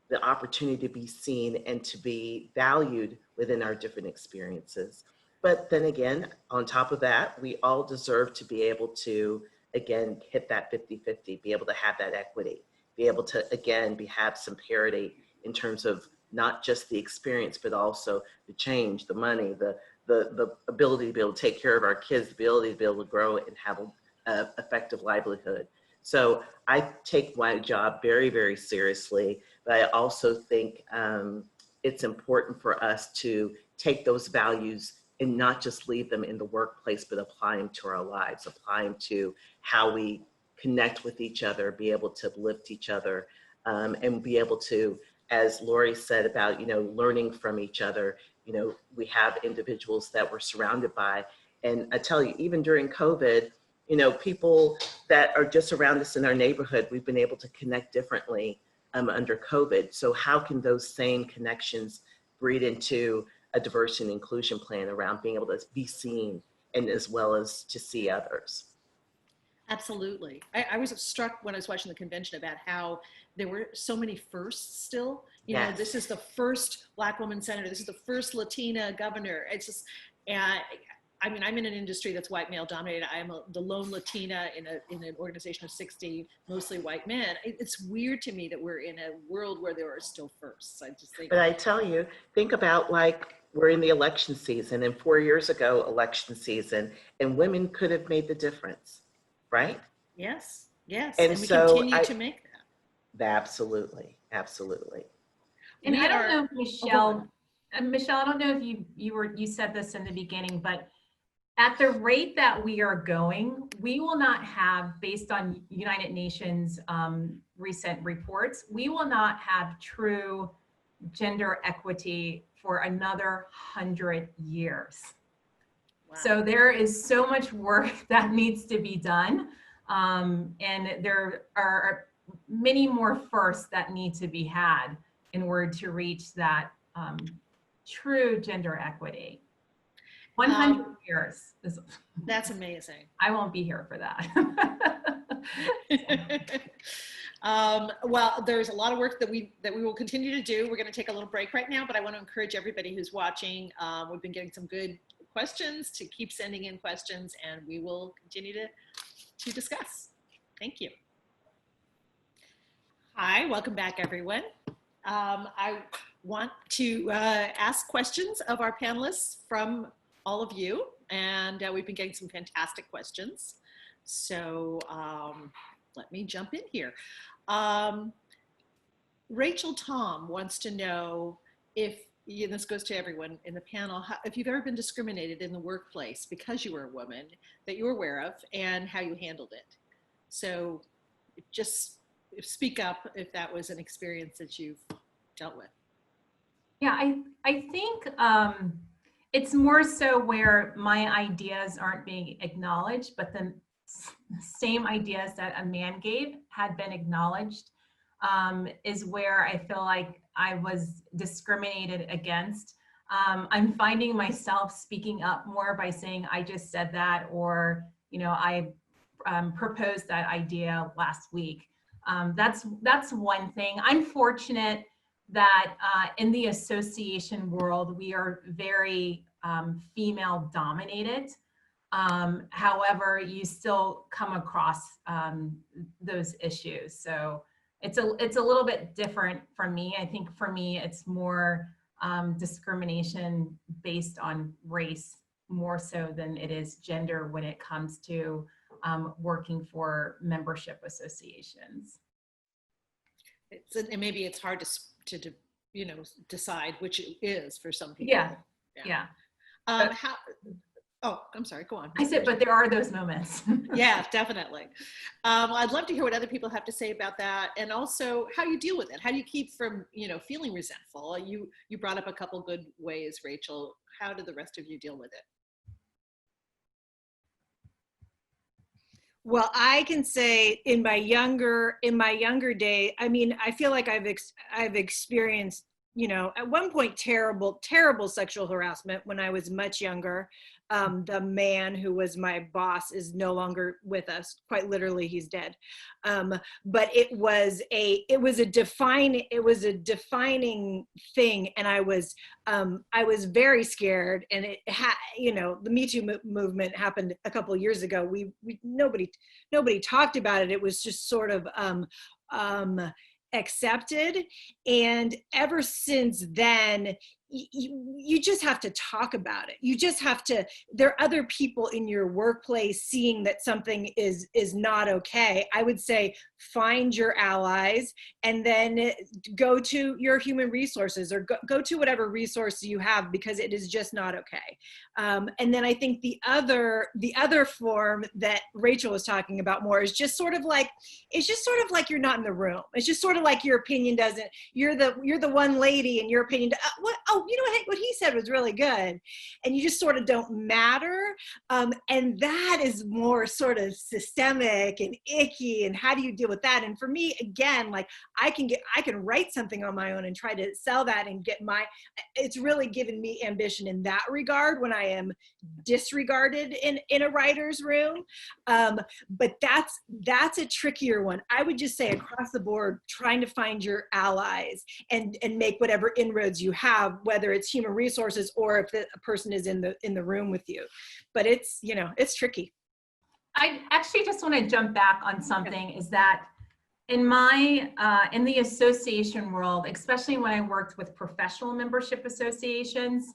the opportunity to be seen and to be valued within our different experiences. But then again, on top of that, we all deserve to be able to, again, hit that 50-50, be able to have that equity, be able to, again, have some parity in terms of not just the experience, but also the change, the money, the ability to be able to take care of our kids, the ability to be able to grow and have an effective livelihood. So I take my job very, very seriously, but I also think it's important for us to take those values and not just leave them in the workplace, but apply them to our lives, apply them to how we connect with each other, be able to lift each other, and be able to, as Lori said about, you know, learning from each other. You know, we have individuals that we're surrounded by. And I tell you, even during COVID, you know, people that are just around us in our neighborhood, we've been able to connect differently under COVID. So how can those same connections breed into a diversity and inclusion plan around being able to be seen and as well as to see others? Absolutely. I was struck when I was watching the convention about how there were so many firsts still. You know, this is the first Black woman senator. This is the first Latina governor. It's just, I mean, I'm in an industry that's white male dominated. I'm the lone Latina in an organization of 60 mostly white men. It's weird to me that we're in a world where there are still firsts. I just think. But I tell you, think about, like, we're in the election season, and 4 years ago, election season, and women could have made the difference, right? Yes, yes, and we so continue to make that. Absolutely, absolutely. And I don't know, Michelle. Michelle, I don't know if you said this in the beginning, but at the rate that we are going, we will not have, based on United Nations recent reports, we will not have true gender equity for another 100 years. Wow. So there is so much work that needs to be done. And there are many more firsts that need to be had in order to reach that true gender equity. 100 years. That's amazing. I won't be here for that. Well, there's a lot of work that we will continue to do. We're going to take a little break right now, but I want to encourage everybody who's watching. We've been getting some good questions to keep sending in questions, and we will continue to discuss. Thank you. Hi, welcome back, everyone. I want to ask questions of our panelists from all of you, and we've been getting some fantastic questions. So let me jump in here. Rachel Tom wants to know if, and this goes to everyone in the panel, if you've ever been discriminated in the workplace because you were a woman that you were aware of, and how you handled it. So just speak up if that was an experience that you've dealt with. Yeah, I think it's more so where my ideas aren't being acknowledged, but the same ideas that a man gave had been acknowledged, is where I feel like I was discriminated against. I'm finding myself speaking up more by saying, I just said that, or, I proposed that idea last week. That's one thing. I'm fortunate that in the association world, we are very female dominated. However, you still come across those issues. So it's a little bit different from me. I think for me, it's more discrimination based on race, more so than it is gender when it comes to working for membership associations. And maybe it's hard to decide which it is for some people. Yeah. Oh, I'm sorry, go on. I said, but there are those moments. Yeah, definitely. I'd love to hear what other people have to say about that, and also how you deal with it. How do you keep from, feeling resentful? You brought up a couple good ways, Rachel. How do the rest of you deal with it? Well, I can say in my younger day, I mean, I feel like I've experienced, at one point, terrible sexual harassment when I was much younger. The man who was my boss is no longer with us. Quite literally, he's dead. But it was a defining thing, and I was very scared. And the Me Too movement happened a couple of years ago. Nobody talked about it. It was just sort of accepted, and ever since then, you just have to talk about it. You just have to, there are other people in your workplace seeing that something is not okay. I would say find your allies, and then go to your human resources, or go to whatever resource you have, because it is just not okay. And then I think the other form that Rachel was talking about more is just sort of like, it's just sort of like you're not in the room. It's just sort of like your opinion doesn't, you're the one lady and your opinion, what he said was really good. And you just sort of don't matter. And that is more sort of systemic and icky. And how do you deal with that? And for me, again, like I can write something on my own and try to sell that and get it's really given me ambition in that regard when I am disregarded in a writer's room. But that's a trickier one. I would just say across the board, trying to find your allies and make whatever inroads you have, whether it's human resources or if the person is in the room with you. But it's tricky. I actually just want to jump back on something, is that in the association world, especially when I worked with professional membership associations,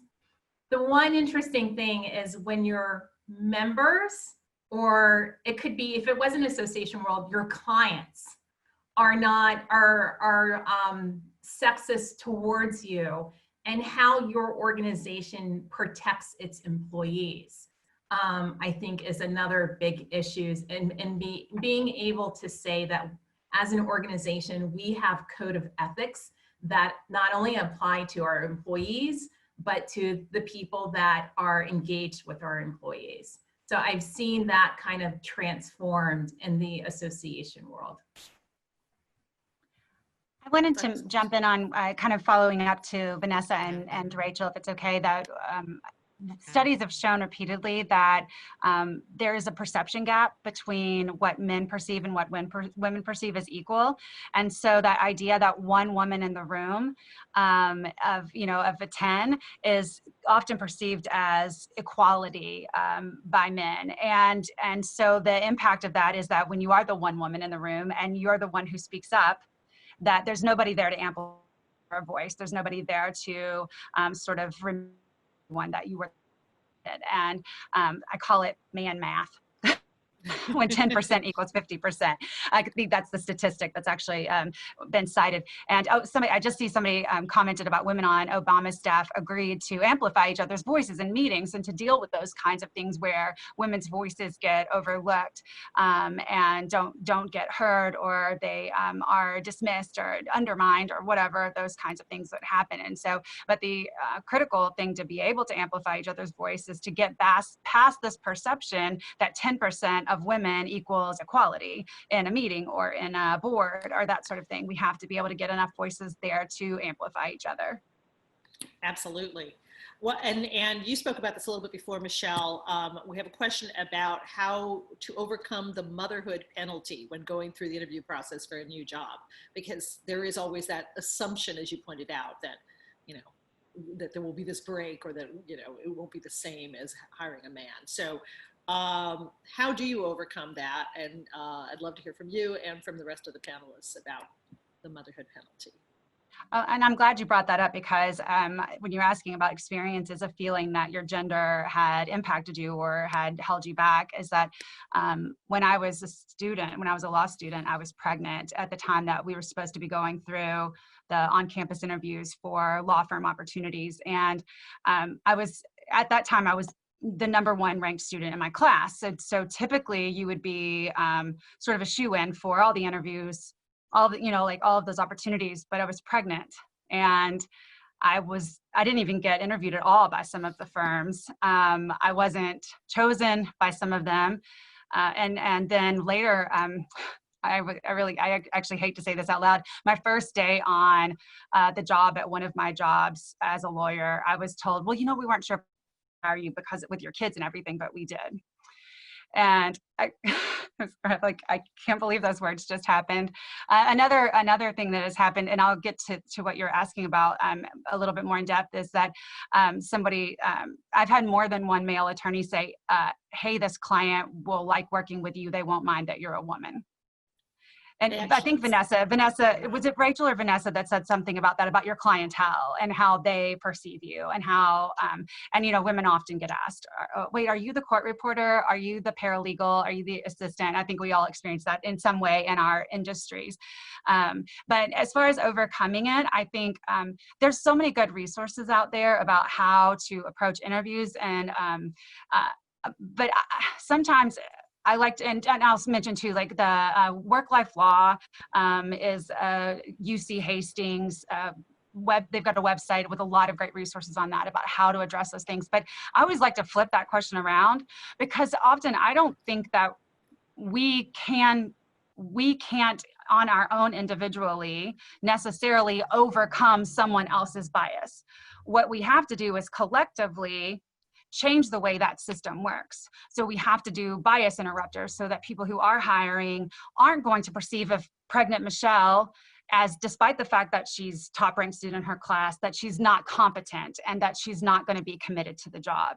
the one interesting thing is when your members, or it could be, if it was an association world, your clients are sexist towards you, and how your organization protects its employees, I think is another big issue. And being able to say that as an organization, we have code of ethics that not only apply to our employees, but to the people that are engaged with our employees. So I've seen that kind of transformed in the association world. I wanted to jump in on kind of following up to Vanessa and Rachel, if it's okay, that studies have shown repeatedly that there is a perception gap between what men perceive and what women perceive as equal. And so that idea that one woman in the room of a 10 is often perceived as equality by men. And so the impact of that is that when you are the one woman in the room and you're the one who speaks up, that there's nobody there to amplify a voice. There's nobody there to sort of remind one that you were. And I call it man math. When 10% equals 50%. I think that's the statistic that's actually been cited. And I just see somebody commented about women on Obama's staff agreed to amplify each other's voices in meetings and to deal with those kinds of things where women's voices get overlooked and don't get heard, or they are dismissed or undermined or whatever, those kinds of things that happen. And so, but the critical thing to be able to amplify each other's voice is to get past this perception that 10% of women equals equality in a meeting or in a board or that sort of thing. We have to be able to get enough voices there to amplify each other. Absolutely. Well, and you spoke about this a little bit before, Michelle. We have a question about how to overcome the motherhood penalty when going through the interview process for a new job, because there is always that assumption, as you pointed out, that, you know, that there will be this break, or that, you know, it won't be the same as hiring a man. So how do you overcome that? And I'd love to hear from you and from the rest of the panelists about the motherhood penalty. And I'm glad you brought that up, because when you're asking about experiences of feeling that your gender had impacted you or had held you back, is that when I was a student, when I was a law student, I was pregnant at the time that we were supposed to be going through the on-campus interviews for law firm opportunities. And at that time, I was the #1 ranked student in my class. So typically you would be sort of a shoe-in for all the interviews, all of those opportunities, but I was pregnant, and I didn't even get interviewed at all by some of the firms. I wasn't chosen by some of them. And then later, I actually hate to say this out loud. My first day on the job at one of my jobs as a lawyer, I was told, well, you know, we weren't sure hire you because with your kids and everything, but we did. And I can't believe those words just happened. Another thing that has happened, and I'll get to what you're asking about a little bit more in depth, is that I've had more than one male attorney say, hey, this client will like working with you. They won't mind that you're a woman. And I think Vanessa, was it Rachel or Vanessa that said something about that, about your clientele and how they perceive you, and how, and you know, women often get asked, wait, are you the court reporter? Are you the paralegal? Are you the assistant? I think we all experience that in some way in our industries. But as far as overcoming it, I think there's so many good resources out there about how to approach interviews, and but sometimes I like to, and I'll mention too, like the work-life law is UC Hastings they've got a website with a lot of great resources on that about how to address those things. But I always like to flip that question around, because often I don't think that we can't on our own individually necessarily overcome someone else's bias. What we have to do is collectively change the way that system works. So we have to do bias interrupters so that people who are hiring aren't going to perceive of pregnant Michelle as, despite the fact that she's top ranked student in her class, that she's not competent and that she's not going to be committed to the job.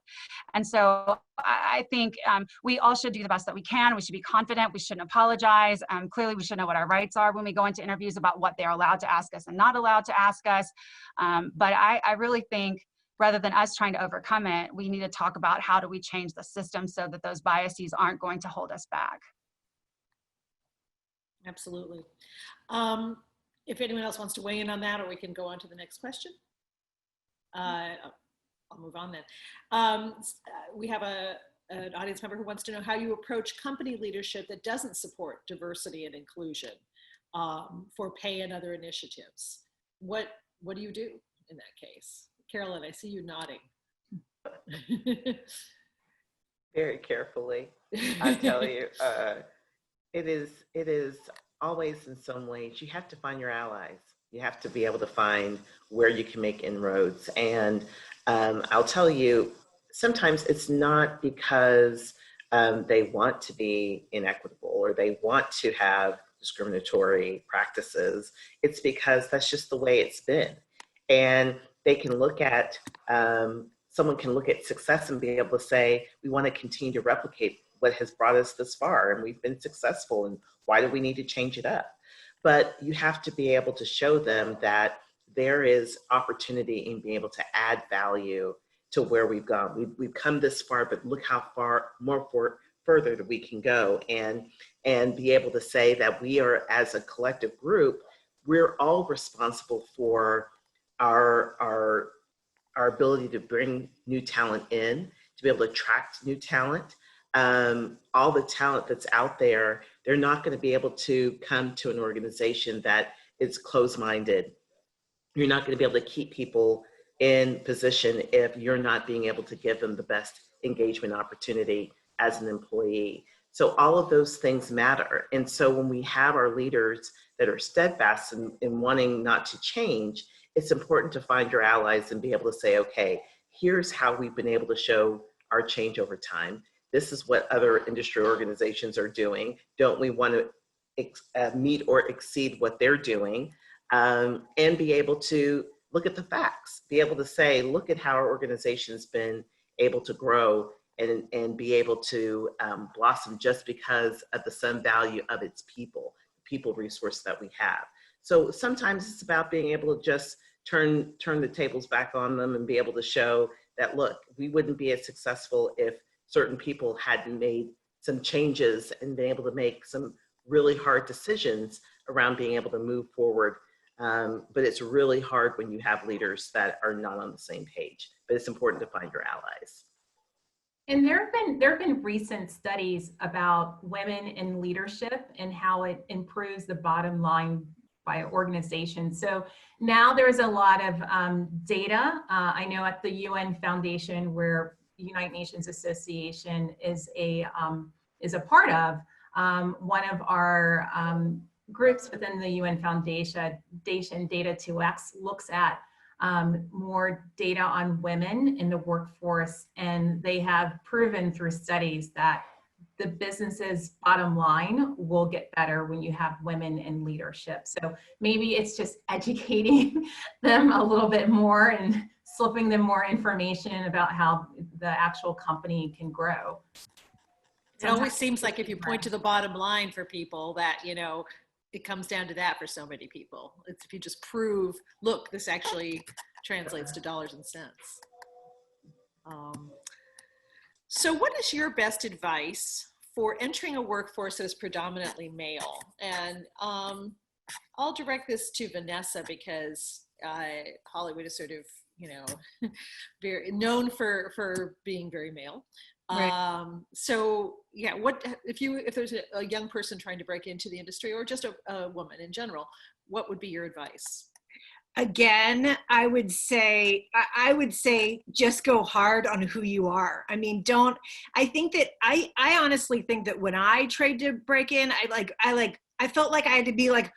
And so I think we all should do the best that we can. We should be confident. We shouldn't apologize. Clearly, we should know what our rights are when we go into interviews, about what they're allowed to ask us and not allowed to ask us. But I really think, rather than us trying to overcome it, we need to talk about how do we change the system so that those biases aren't going to hold us back. Absolutely. If anyone else wants to weigh in on that, or we can go on to the next question. I'll move on then. We have an audience member who wants to know how you approach company leadership that doesn't support diversity and inclusion for pay and other initiatives. What do you do in that case? Carolyn, I see you nodding. Very carefully, I tell you. It is always, in some ways, you have to find your allies. You have to be able to find where you can make inroads. And I'll tell you, sometimes it's not because they want to be inequitable or they want to have discriminatory practices. It's because that's just the way it's been. And they can look at, someone can look at success and be able to say, we want to continue to replicate what has brought us this far, and we've been successful, and why do we need to change it up? But you have to be able to show them that there is opportunity in being able to add value to where we've gone. We've come this far, but look how far further that we can go, and be able to say that we are, as a collective group, we're all responsible for our ability to bring new talent in, to be able to attract new talent. All the talent that's out there, they're not going to be able to come to an organization that is closed-minded. You're not going to be able to keep people in position if you're not being able to give them the best engagement opportunity as an employee. So all of those things matter. And so when we have our leaders that are steadfast in wanting not to change, it's important to find your allies and be able to say, okay, here's how we've been able to show our change over time. This is what other industry organizations are doing. Don't we want to meet or exceed what they're doing? And be able to look at the facts, be able to say, look at how our organization's been able to grow and be able to blossom just because of the sum value of its people resource that we have. So sometimes it's about being able to just turn the tables back on them and be able to show that, look, we wouldn't be as successful if certain people hadn't made some changes and been able to make some really hard decisions around being able to move forward. But it's really hard when you have leaders that are not on the same page, but it's important to find your allies. And there have been recent studies about women in leadership and how it improves the bottom line by organizations. So now there's a lot of data. I know at the UN Foundation, where the United Nations Association is a part of, one of our groups within the UN Foundation, Data 2X, looks at more data on women in the workforce, and they have proven through studies that the business's bottom line will get better when you have women in leadership. So maybe it's just educating them a little bit more and slipping them more information about how the actual company can grow. It always seems like if you point to the bottom line for people that, you know, it comes down to that for so many people. It's if you just prove, look, this actually translates to dollars and cents. So what is your best advice for entering a workforce that is predominantly male? And I'll direct this to Vanessa because Hollywood is sort of, you know, very known for being very male. Right. So yeah, what if there's a young person trying to break into the industry, or just a woman in general, what would be your advice? Again, I would say just go hard on who you are. I mean, I honestly think that when I tried to break in, I felt like I had to be like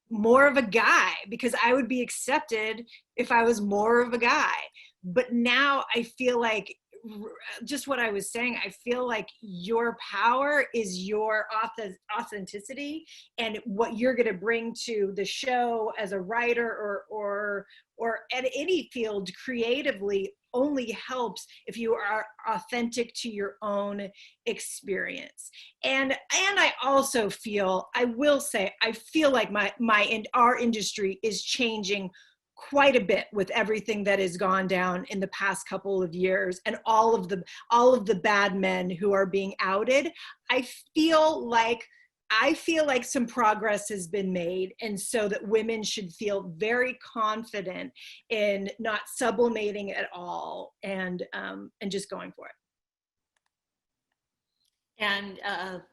more of a guy because I would be accepted if I was more of a guy. But now I feel like, just what I was saying, I feel like your power is your authenticity and what you're going to bring to the show as a writer or at any field creatively only helps if you are authentic to your own experience. And I also feel, I will say, I feel like our industry is changing quite a bit with everything that has gone down in the past couple of years and all of the bad men who are being outed. I feel like some progress has been made, and so that women should feel very confident in not sublimating at all and just going for it. And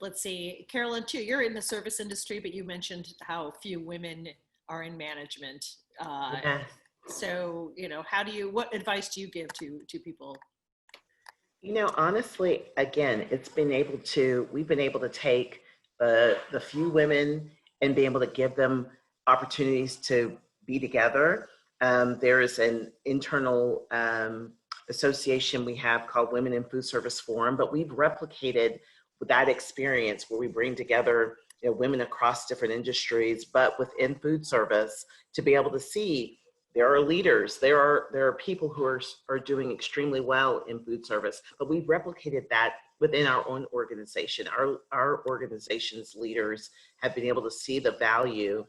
let's see, Carolyn, too, you're in the service industry, but you mentioned how few women are in management. Yes. So, you know, what advice do you give to people? You know, honestly, again, we've been able to take the few women and be able to give them opportunities to be together. There is an internal association we have called Women in Food Service Forum, but we've replicated that experience where we bring together, you know, women across different industries, but within food service, to be able to see there are leaders, there are people who are doing extremely well in food service, but we've replicated that within our own organization. Our organization's leaders have been able to see the value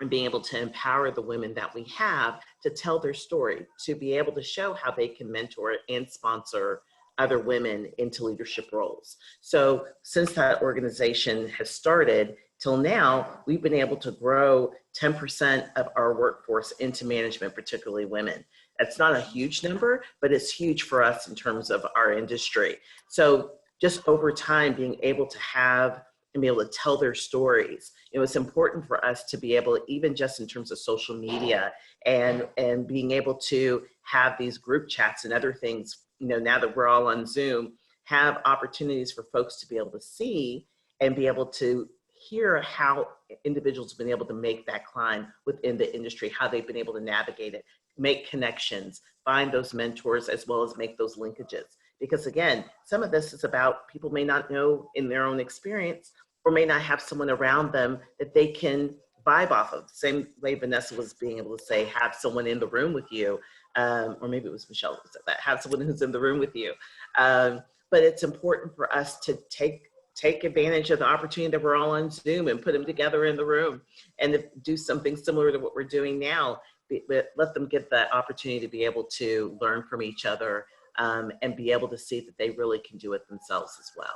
and being able to empower the women that we have to tell their story, to be able to show how they can mentor and sponsor other women into leadership roles. So since that organization has started till now, we've been able to grow 10% of our workforce into management, particularly women. That's not a huge number, but it's huge for us in terms of our industry. So just over time, being able to have and be able to tell their stories. It's important for us to be able, even just in terms of social media and being able to have these group chats and other things, now that we're all on Zoom, have opportunities for folks to be able to see and be able to hear how individuals have been able to make that climb within the industry, how they've been able to navigate it, make connections, find those mentors, as well as make those linkages. Because again, some of this is about people may not know in their own experience or may not have someone around them that they can vibe off of. Same way Vanessa was being able to say, have someone in the room with you, or maybe it was Michelle who said that, have someone who's in the room with you. But it's important for us to take advantage of the opportunity that we're all on Zoom and put them together in the room and do something similar to what we're doing now, but let them get that opportunity to be able to learn from each other and be able to see that they really can do it themselves as well.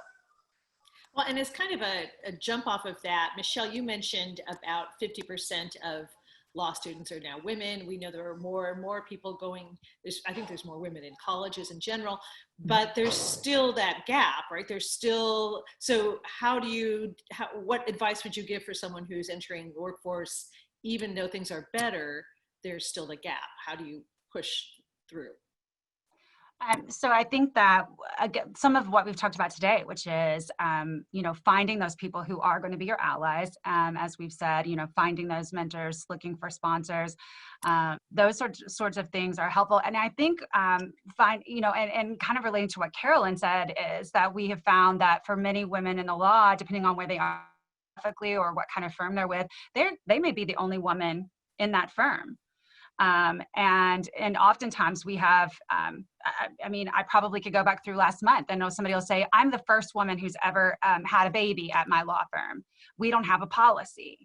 Well, and as kind of a jump off of that, Michelle, you mentioned about 50% of law students are now women. We know there are more and more people going, I think there's more women in colleges in general, but there's still that gap, right? There's still, so what advice would you give for someone who's entering the workforce, even though things are better, there's still the gap? How do you push through? So I think that some of what we've talked about today, which is, finding those people who are going to be your allies, as we've said, finding those mentors, looking for sponsors, those sorts of things are helpful. And I think and kind of relating to what Carolyn said is that we have found that for many women in the law, depending on where they are geographically or what kind of firm they're with, they may be the only woman in that firm. And oftentimes we have, I probably could go back through last month and know somebody will say, I'm the first woman who's ever had a baby at my law firm. We don't have a policy.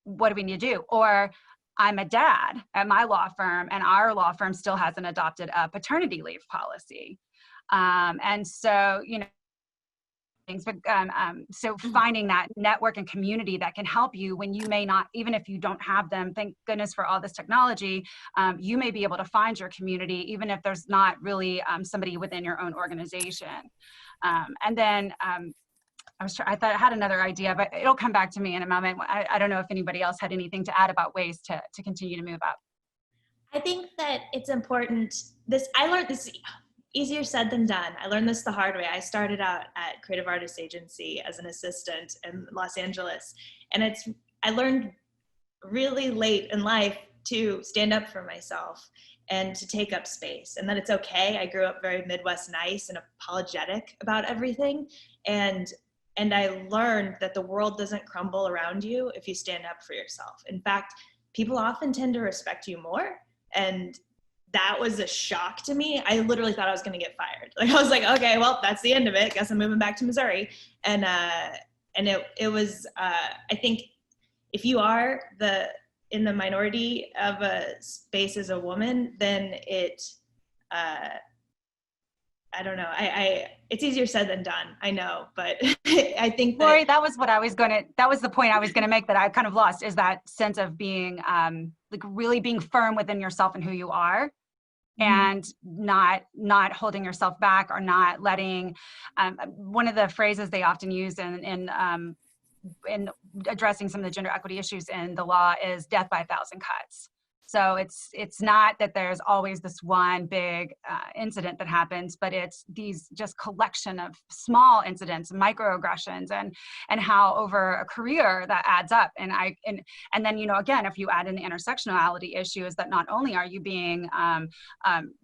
What do we need to do? Or I'm a dad at my law firm and our law firm still hasn't adopted a paternity leave policy. And so, things, but so finding that network and community that can help you when you may not, even if you don't have them, thank goodness for all this technology, you may be able to find your community, even if there's not really somebody within your own organization. And then I thought I had another idea, but it'll come back to me in a moment. I don't know if anybody else had anything to add about ways to continue to move up. I think that it's important. I learned this. Easier said than done. I learned this the hard way. I started out at Creative Artists Agency as an assistant in Los Angeles. And I learned really late in life to stand up for myself and to take up space, and that it's okay. I grew up very Midwest nice and apologetic about everything. And I learned that the world doesn't crumble around you if you stand up for yourself. In fact, people often tend to respect you more. And that was a shock to me. I literally thought I was going to get fired. Like, I was like, okay, well, that's the end of it. Guess I'm moving back to Missouri. And it was, I think if you are in the minority of a space as a woman, then I don't know. It's easier said than done. I know, but I think that— Lori, that was the point I was going to make that I kind of lost, is that sense of being, really being firm within yourself and who you are. And not holding yourself back, or not letting, one of the phrases they often use in addressing some of the gender equity issues in the law is death by 1,000 cuts. So it's not that there's always this one big incident that happens, but it's these just collection of small incidents, microaggressions, and how over a career that adds up. And then, again, if you add in the intersectionality issue, is that not only are you being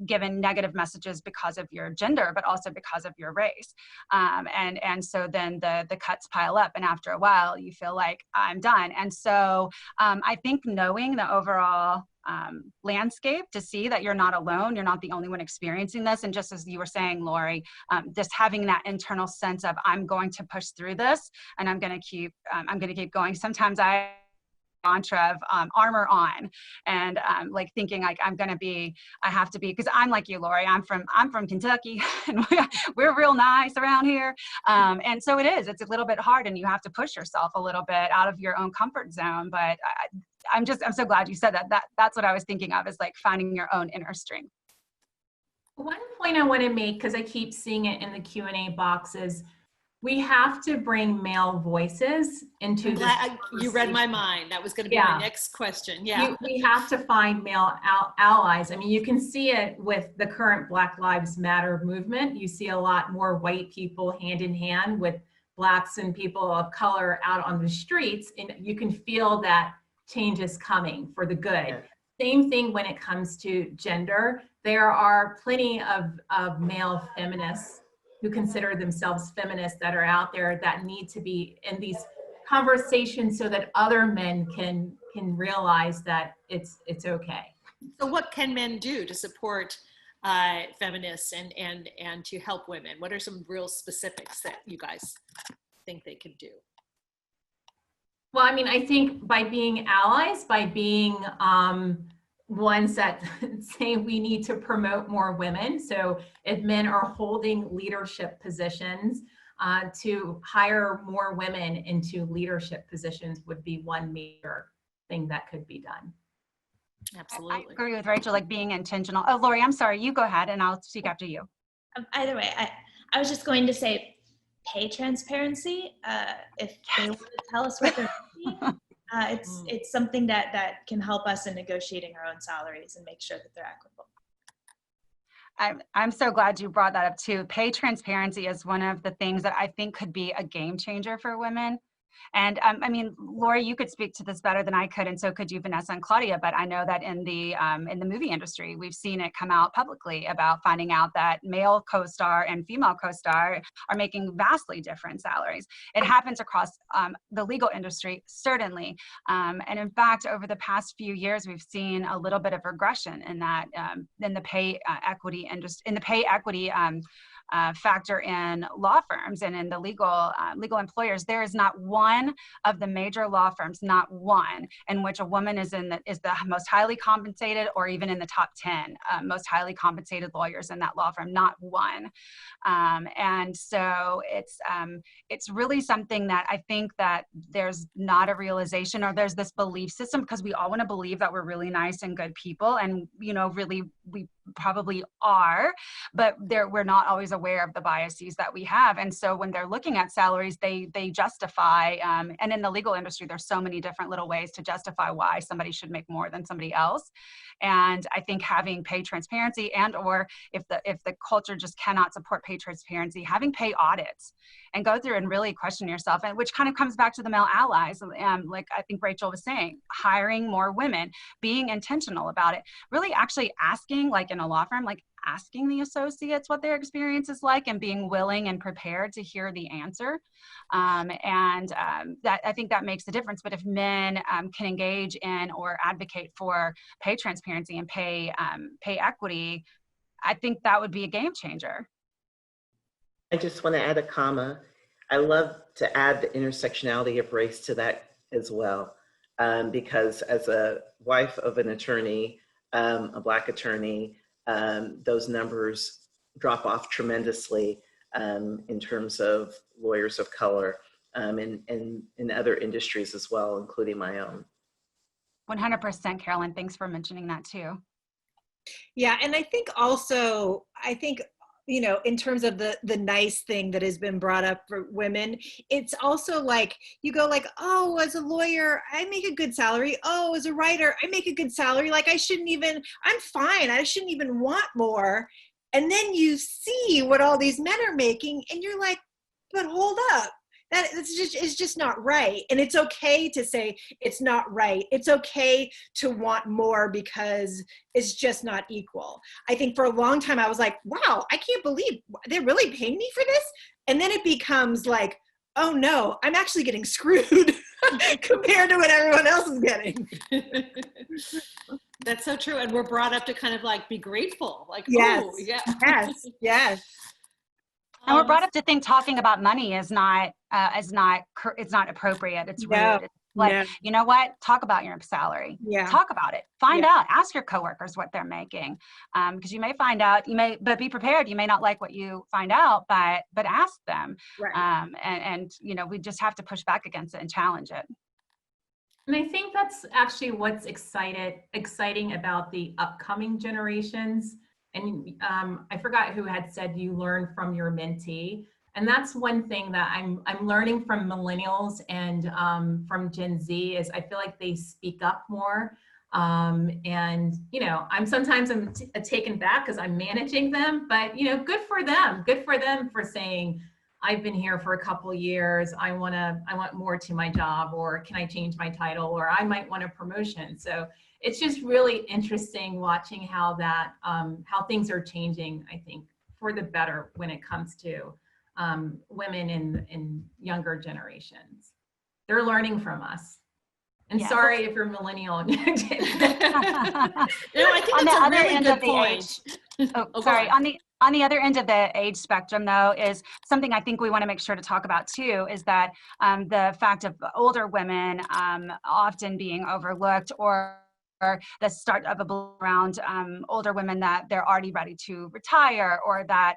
given negative messages because of your gender, but also because of your race. And so then the cuts pile up, and after a while you feel like I'm done. And so I think knowing the overall landscape, to see that you're not alone, you're not the only one experiencing this, and just as you were saying, Lori, just having that internal sense of, I'm going to push through this, and I'm going to keep going. Sometimes mantra of armor on, and like thinking like I have to be, because I'm like you, Lori, I'm from Kentucky, and we're real nice around here, and so it's a little bit hard, and you have to push yourself a little bit out of your own comfort zone. But I'm so glad you said that. That's what I was thinking of, is like finding your own inner strength. One point I want to make, because I keep seeing it in the Q&A boxes, we have to bring male voices into this. You read my mind. That was going to be my next question. Yeah. We have to find male allies. I mean, you can see it with the current Black Lives Matter movement. You see a lot more white people hand in hand with Blacks and people of color out on the streets, and you can feel that change is coming for the good. Yeah. Same thing when it comes to gender. There are plenty of male feminists who consider themselves feminists that are out there that need to be in these conversations so that other men can realize that it's okay. So what can men do to support feminists and to help women? What are some real specifics that you guys think they could do? Well, I mean, I think by being allies, by being ones that say we need to promote more women. So if men are holding leadership positions, to hire more women into leadership positions would be one major thing that could be done. Absolutely. I agree with Rachel, like being intentional. Oh, Lori, I'm sorry, you go ahead and I'll speak after you. Either way, I was just going to say pay transparency. If they want to tell us what they're doing, it's something that can help us in negotiating our own salaries and make sure that they're equitable. I'm so glad you brought that up too. Pay transparency is one of the things that I think could be a game changer for women. And I mean, Lori, you could speak to this better than I could, and so could you, Vanessa and Claudia. But I know that in the movie industry, we've seen it come out publicly about finding out that male co-star and female co-star are making vastly different salaries. It happens across the legal industry, certainly. And in fact, over the past few years, we've seen a little bit of regression in that in the pay equity industry, in the pay equity factor in law firms and in the legal employers. There is not one of the major law firms, not one, in which a woman is the most highly compensated, or even in the top 10 most highly compensated lawyers in that law firm, not one. And so it's really something that I think that there's not a realization, or there's this belief system, because we all want to believe that we're really nice and good people, and really we probably are, but we're not always aware of the biases that we have. And so when they're looking at salaries, they justify, and in the legal industry, there's so many different little ways to justify why somebody should make more than somebody else. And I think having pay transparency, and or if the culture just cannot support pay transparency, having pay audits and go through and really question yourself, and which kind of comes back to the male allies, like I think Rachel was saying, hiring more women, being intentional about it, really actually asking, like in a law firm, like asking the associates what their experience is like, and being willing and prepared to hear the answer. That I think that makes a difference. But if men can engage in or advocate for pay transparency and pay equity, I think that would be a game changer. I just want to add a comma. I love to add the intersectionality of race to that as well, because as a wife of an attorney, a Black attorney, those numbers drop off tremendously in terms of lawyers of color, and in other industries as well, including my own. 100%, Carolyn. Thanks for mentioning that too. Yeah, and I think also, in terms of the nice thing that has been brought up for women, it's also like, you go like, oh, as a lawyer, I make a good salary. Oh, as a writer, I make a good salary. Like I'm fine. I shouldn't even want more. And then you see what all these men are making, and you're like, but hold up. It's just not right. And it's okay to say it's not right. It's okay to want more because it's just not equal. I think for a long time I was like, wow, I can't believe they're really paying me for this. And then it becomes like, oh no, I'm actually getting screwed compared to what everyone else is getting. That's so true. And we're brought up to kind of like be grateful. Like, yes, oh, yeah. yes. And we're brought up to think talking about money is not appropriate. It's rude. Like, No. you know what? Talk about your salary. Yeah. Talk about it. Find out. Ask your coworkers what they're making, because you may find out. But be prepared. You may not like what you find out, but ask them. Right. And you know, we just have to push back against it and challenge it. And I think that's actually what's exciting about the upcoming generations. And I forgot who had said you learn from your mentee. And that's one thing that I'm learning from millennials and from Gen Z is I feel like they speak up more. And, you know, I'm taken back because I'm managing them, but, you know, good for them for saying, I've been here for a couple of years. I want more to my job, or can I change my title, or I might want a promotion. So it's just really interesting watching how how things are changing, I think, for the better when it comes to women in younger generations. They're learning from us. And sorry if you're millennial. No, I think that's a really good point. Sorry. On the other end of the age spectrum, though, is something I think we want to make sure to talk about too, is that the fact of older women often being overlooked, or the start of a around older women that they're already ready to retire, or that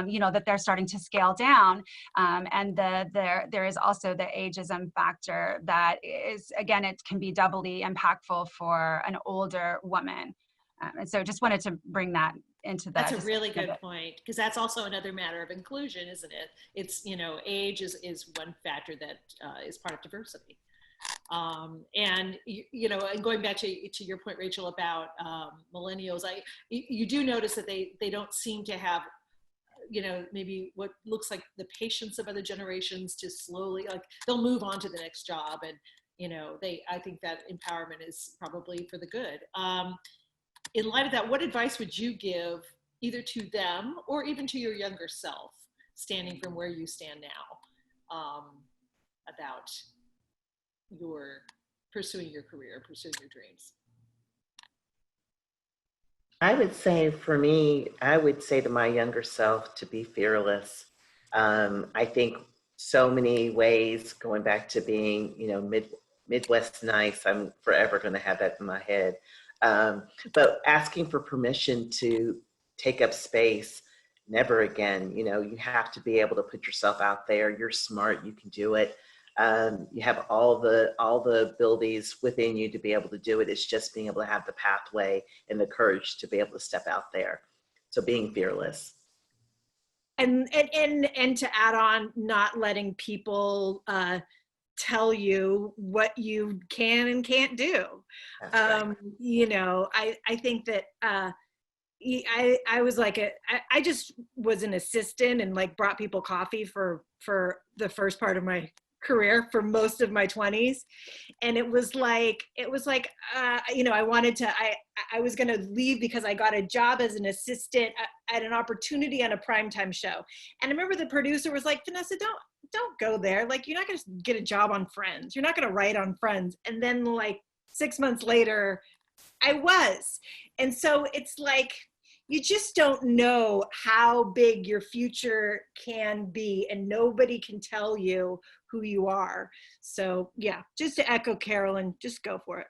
you know, that they're starting to scale down, and there is also the ageism factor that is, again, it can be doubly impactful for an older woman, and so just wanted to bring that into that. That's a really good point, because that's also another matter of inclusion, isn't it? It's, you know, age is one factor that is part of diversity. And you know, and going back to your point, Rachel, about millennials, you do notice that they don't seem to have, you know, maybe what looks like the patience of other generations to slowly, like, they'll move on to the next job, and you know, I think that empowerment is probably for the good. In light of that, what advice would you give either to them or even to your younger self, standing from where you stand now, about your pursuing your career, pursuing your dreams? I would say, for me, I would say to my younger self to be fearless. I think so many ways, going back to being, you know, Midwest nice, I'm forever going to have that in my head. But asking for permission to take up space, never again. You know, you have to be able to put yourself out there. You're smart, you can do it. You have all the abilities within you to be able to do it. It's just being able to have the pathway and the courage to be able to step out there. So being fearless. And to add on, not letting people tell you what you can and can't do. Right. You know, I think that I was like I just was an assistant and like brought people coffee for the first part of my career, for most of my 20s, and it was like you know, I was going to leave because I got a job as an assistant at an opportunity on a primetime show, and I remember the producer was like, Vanessa, don't go there. Like, you're not going to get a job on Friends. You're not going to write on Friends. And then like 6 months later, I was. And so it's like, you just don't know how big your future can be, and nobody can tell you who you are. So yeah, just to echo Carolyn, just go for it.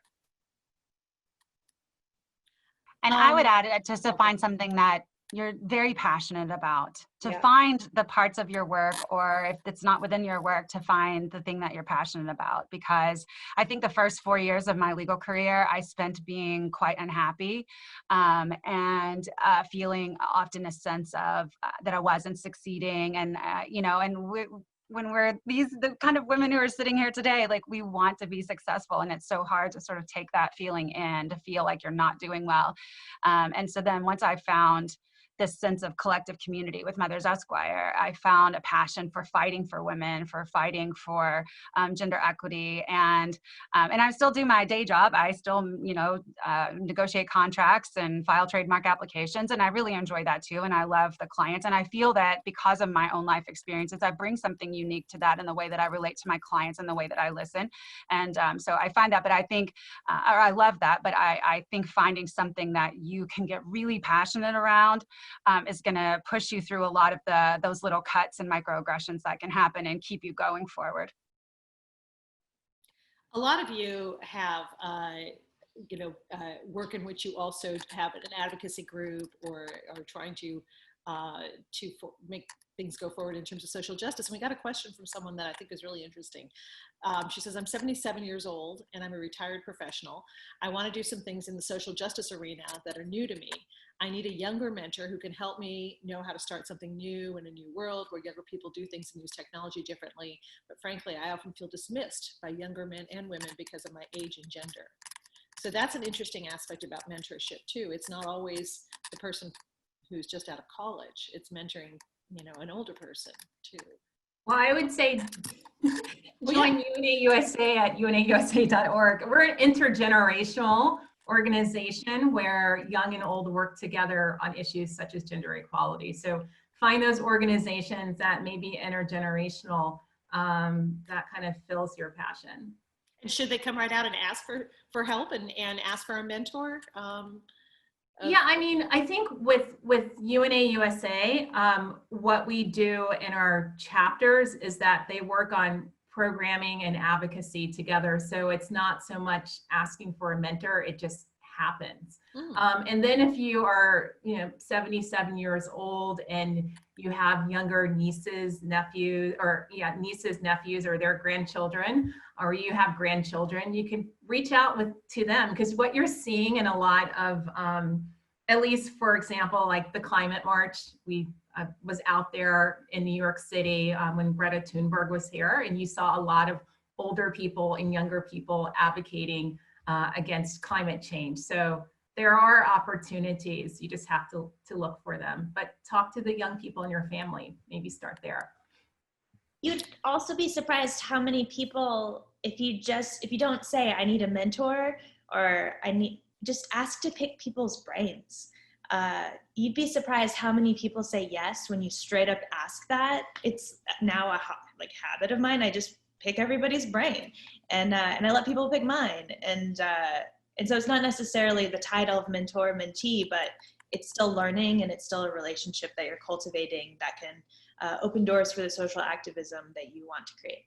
And I would add it just to find something that you're very passionate about, to find the parts of your work, or if it's not within your work, to find the thing that you're passionate about. Because I think the first 4 years of my legal career, I spent being quite unhappy, and feeling often a sense of that I wasn't succeeding. And, you know, and when we're the kind of women who are sitting here today, like, we want to be successful, and it's so hard to sort of take that feeling in, to feel like you're not doing well. And so then once I found this sense of collective community with Mothers Esquire, I found a passion for fighting for women, for fighting for gender equity, and I still do my day job. I still, you know, negotiate contracts and file trademark applications, and I really enjoy that too. And I love the clients, and I feel that because of my own life experiences, I bring something unique to that in the way that I relate to my clients and the way that I listen. And so I find that, but I think, or I love that, but I think finding something that you can get really passionate around is going to push you through a lot of those little cuts and microaggressions that can happen and keep you going forward. A lot of you have, work in which you also have an advocacy group or are trying to make things go forward in terms of social justice. And we got a question from someone that I think is really interesting. She says, I'm 77 years old and I'm a retired professional. I want to do some things in the social justice arena that are new to me. I need a younger mentor who can help me know how to start something new in a new world where younger people do things and use technology differently. But frankly, I often feel dismissed by younger men and women because of my age and gender. So that's an interesting aspect about mentorship too. It's not always the person who's just out of college. It's mentoring, an older person too. Well, I would say join UNAUSA at unausa.org. We're an intergenerational organization where young and old work together on issues such as gender equality. So find those organizations that may be intergenerational, that kind of fills your passion. And should they come right out and ask for help and ask for a mentor? Yeah, I mean, I think with UNAUSA, what we do in our chapters is that they work on programming and advocacy together. So it's not so much asking for a mentor, it just happens. And then if you are, 77 years old and you have younger nieces, nephews, or their grandchildren, or you have grandchildren, you can reach out to them, because what you're seeing in a lot of, at least for example, like the climate march, we was out there in New York City when Greta Thunberg was here, and you saw a lot of older people and younger people advocating against climate change. So there are opportunities, you just have to look for them, but talk to the young people in your family, maybe start there. You'd also be surprised how many people, if you don't say, I need a mentor, or just ask to pick people's brains. You'd be surprised how many people say yes when you straight up ask that. It's now a habit of mine. I just pick everybody's brain, and I let people pick mine. And so it's not necessarily the title of mentor, mentee, but it's still learning, and it's still a relationship that you're cultivating that can open doors for the social activism that you want to create.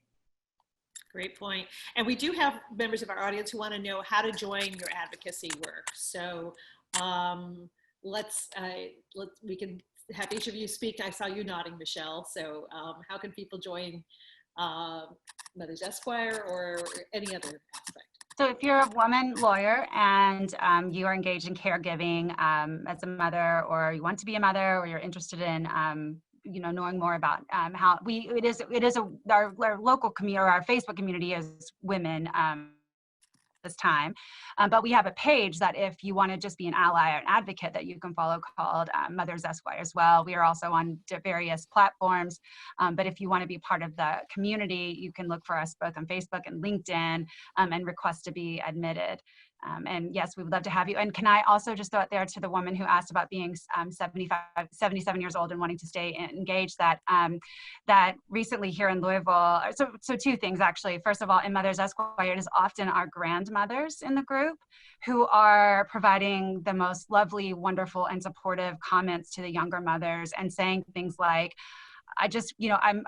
Great point. And we do have members of our audience who want to know how to join your advocacy work. So we can have each of you speak. I saw you nodding, Michelle. So how can people join Mothers Esquire or any other aspect? So if you're a woman lawyer and you are engaged in caregiving as a mother, or you want to be a mother, or you're interested in knowing more about how our local community, or our Facebook community is women this time, but we have a page that if you want to just be an ally or an advocate that you can follow called Mothers Esquire as well. We are also on various platforms, but if you want to be part of the community, you can look for us both on Facebook and LinkedIn and request to be admitted. And yes, we would love to have you. And can I also just throw it there to the woman who asked about being 77 years old and wanting to stay engaged, that recently here in Louisville, so two things actually. First of all, in Mothers Esquire, it is often our grandmothers in the group who are providing the most lovely, wonderful, and supportive comments to the younger mothers and saying things like, I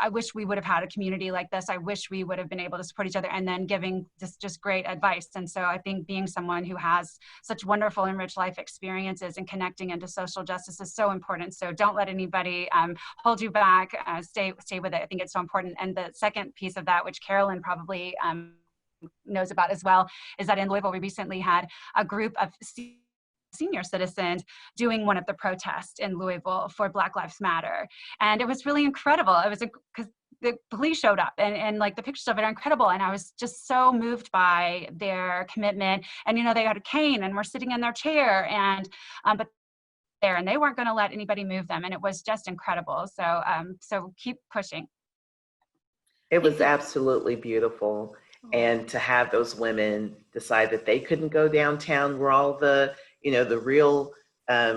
wish we would have had a community like this. I wish we would have been able to support each other, and then giving just great advice. And so I think being someone who has such wonderful and rich life experiences and connecting into social justice is so important. So don't let anybody hold you back. Stay with it. I think it's so important. And the second piece of that, which Carolyn probably knows about as well, is that in Louisville, we recently had a group of senior citizens doing one of the protests in Louisville for Black Lives Matter. And it was really incredible. It was because the police showed up and like the pictures of it are incredible. And I was just so moved by their commitment. And, they had a cane and were sitting in their chair and they weren't going to let anybody move them. And it was just incredible. So keep pushing. It was absolutely beautiful. And to have those women decide that they couldn't go downtown where all the real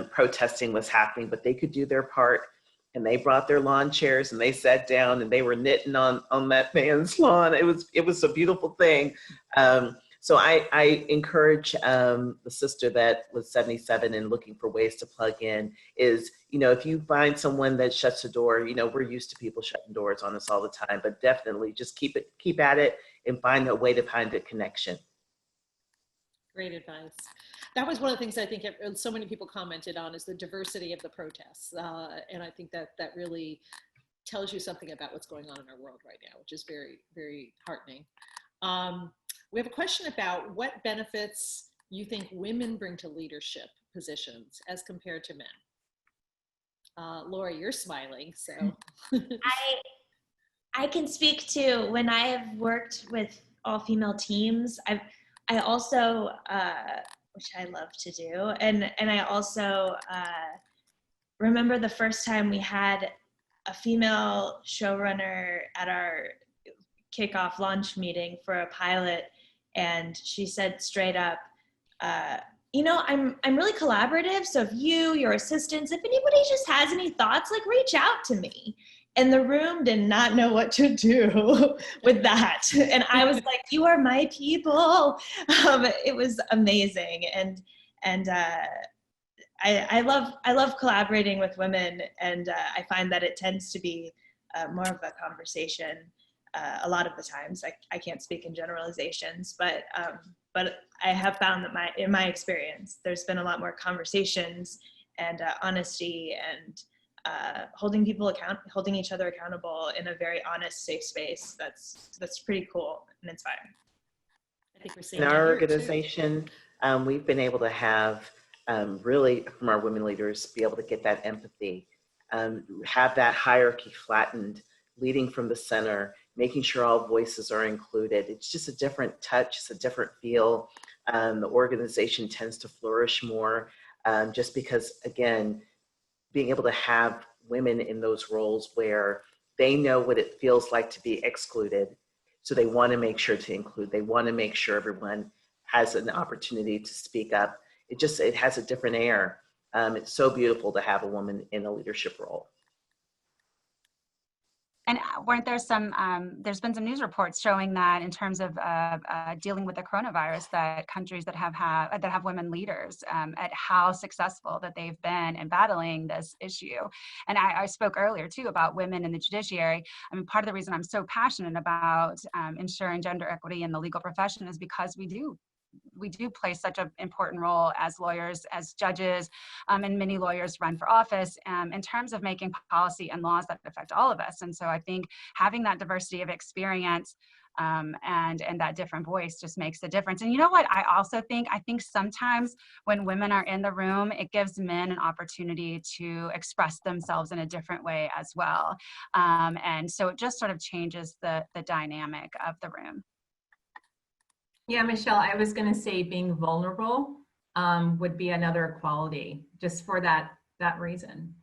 protesting was happening, but they could do their part, and they brought their lawn chairs and they sat down and they were knitting on that man's lawn. It was a beautiful thing. So I encourage the sister that was 77 and looking for ways to plug in is, if you find someone that shuts the door, we're used to people shutting doors on us all the time, but definitely just keep at it. and find a way to find a connection. Great advice. That was one of the things I think so many people commented on, is the diversity of the protests. And I think that really tells you something about what's going on in our world right now, which is very, very heartening. We have a question about what benefits you think women bring to leadership positions as compared to men. Laura, you're smiling, so. I can speak to when I have worked with all-female teams. I also, which I love to do, and I also remember the first time we had a female showrunner at our kickoff launch meeting for a pilot, and she said straight up, you know, I'm really collaborative, so if your assistants, if anybody just has any thoughts, like reach out to me. And the room did not know what to do with that. And I was like, you are my people. It was amazing. And I love collaborating with women, and I find that it tends to be more of a conversation a lot of the times. I can't speak in generalizations, but I have found that in my experience, there's been a lot more conversations and honesty and holding each other accountable in a very honest, safe space. That's pretty cool and inspiring. I think we're seeing in our organization, we've been able to have really from our women leaders be able to get that empathy, have that hierarchy flattened, leading from the center, making sure all voices are included. It's just a different touch, it's a different feel. The organization tends to flourish more just because, again, being able to have women in those roles where they know what it feels like to be excluded. So they want to make sure to include, they want to make sure everyone has an opportunity to speak up. It has a different air. It's so beautiful to have a woman in a leadership role. And weren't there there's been some news reports showing that in terms of dealing with the coronavirus, that countries that have women leaders, at how successful that they've been in battling this issue. And I spoke earlier too about women in the judiciary. I mean, part of the reason I'm so passionate about ensuring gender equity in the legal profession is because we do play such an important role as lawyers, as judges, and many lawyers run for office in terms of making policy and laws that affect all of us. And so I think having that diversity of experience and that different voice just makes a difference. And you know what I also think? I think sometimes when women are in the room, it gives men an opportunity to express themselves in a different way as well. And so it just sort of changes the dynamic of the room. Yeah, Michelle, I was going to say being vulnerable would be another quality, just for that reason.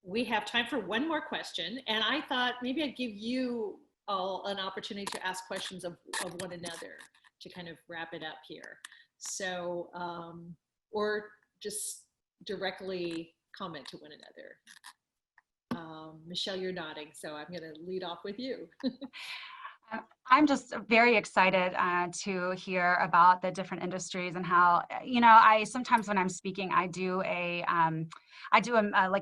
We have time for one more question, and I thought maybe I'd give you all an opportunity to ask questions of one another to kind of wrap it up here. So, or just directly comment to one another. Michelle, you're nodding, so I'm going to lead off with you. I'm just very excited to hear about the different industries and how, you know, I sometimes when I'm speaking, I do like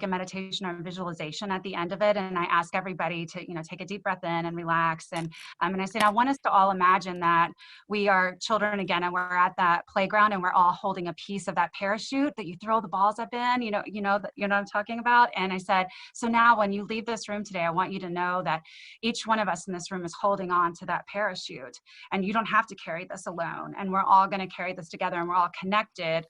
a meditation or visualization at the end of it, and I ask everybody to, you know, take a deep breath in and relax. And I said, I want us to all imagine that we are children again, and we're at that playground, and we're all holding a piece of that parachute that you throw the balls up in. You know what I'm talking about. And I said, so now when you leave this room today, I want you to know that each one of us in this room is holding on to that parachute, and you don't have to carry this alone, and we're all going to carry this together, and we're all connected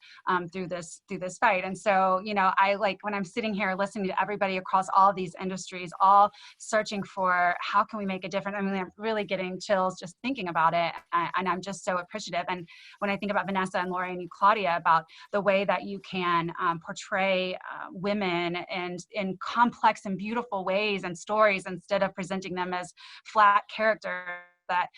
through this fight. And so, you know, I like when I'm sitting here listening to everybody across all these industries, all searching for how can we make a difference. I mean, I'm really getting chills just thinking about it, and I'm just so appreciative. And when I think about Vanessa and Lori and you, Claudia, about the way that you can portray women and in complex and beautiful ways and stories instead of presenting them as flat characters, that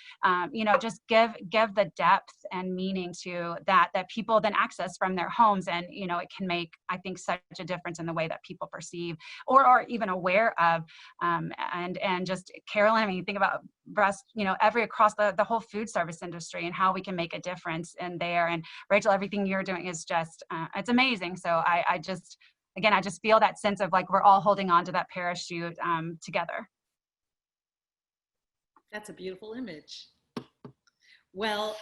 you know, just give the depth and meaning to that people then access from their homes. And you know, it can make, I think, such a difference in the way that people perceive or are even aware of. And just Carolyn, I mean, you think about breast, you know, across the whole food service industry and how we can make a difference in there. And Rachel, everything you're doing is just it's amazing. So I just feel that sense of like we're all holding on to that parachute together. That's a beautiful image. Well,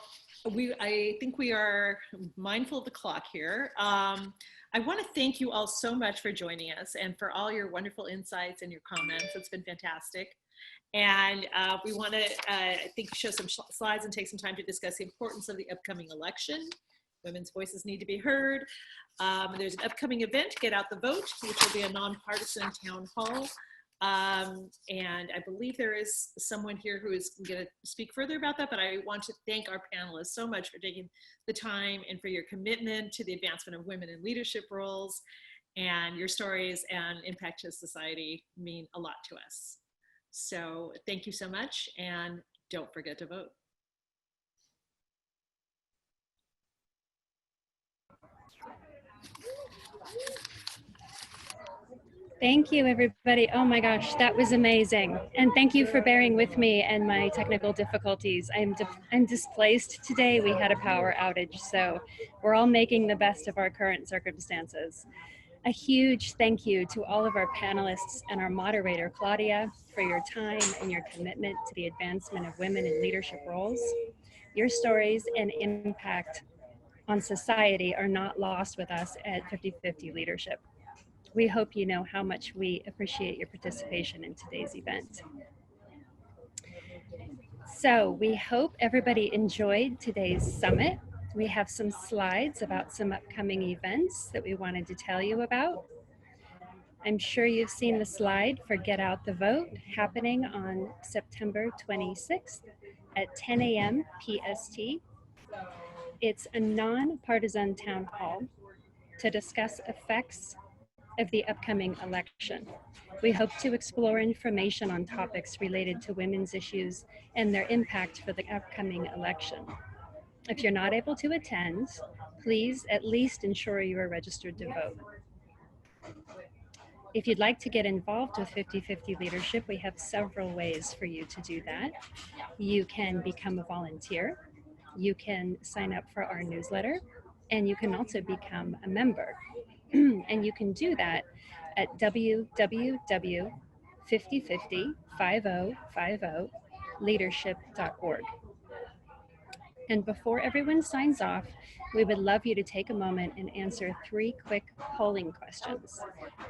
I think we are mindful of the clock here. I want to thank you all so much for joining us and for all your wonderful insights and your comments. It's been fantastic. And we want to, I think, show some slides and take some time to discuss the importance of the upcoming election. Women's voices need to be heard. There's an upcoming event, Get Out the Vote, which will be a nonpartisan town hall. And I believe there is someone here who is going to speak further about that, but I want to thank our panelists so much for taking the time and for your commitment to the advancement of women in leadership roles, and your stories and impact to society mean a lot to us. So thank you so much, and don't forget to vote. Thank you, everybody. Oh my gosh, that was amazing. And thank you for bearing with me and my technical difficulties. I'm displaced today. We had a power outage, so we're all making the best of our current circumstances. A huge thank you to all of our panelists and our moderator, Claudia, for your time and your commitment to the advancement of women in leadership roles. Your stories and impact on society are not lost with us at 50/50 Leadership. We hope you know how much we appreciate your participation in today's event. So we hope everybody enjoyed today's summit. We have some slides about some upcoming events that we wanted to tell you about. I'm sure you've seen the slide for Get Out the Vote, happening on September 26th at 10 a.m. PST. It's a nonpartisan town hall to discuss effects of the upcoming election. We hope to explore information on topics related to women's issues and their impact for the upcoming election. If you're not able to attend, please at least ensure you are registered to vote. If you'd like to get involved with 50/50 Leadership, we have several ways for you to do that. You can become a volunteer, you can sign up for our newsletter, and you can also become a member. And you can do that at www.5050leadership.org. And before everyone signs off, we would love you to take a moment and answer 3 quick polling questions.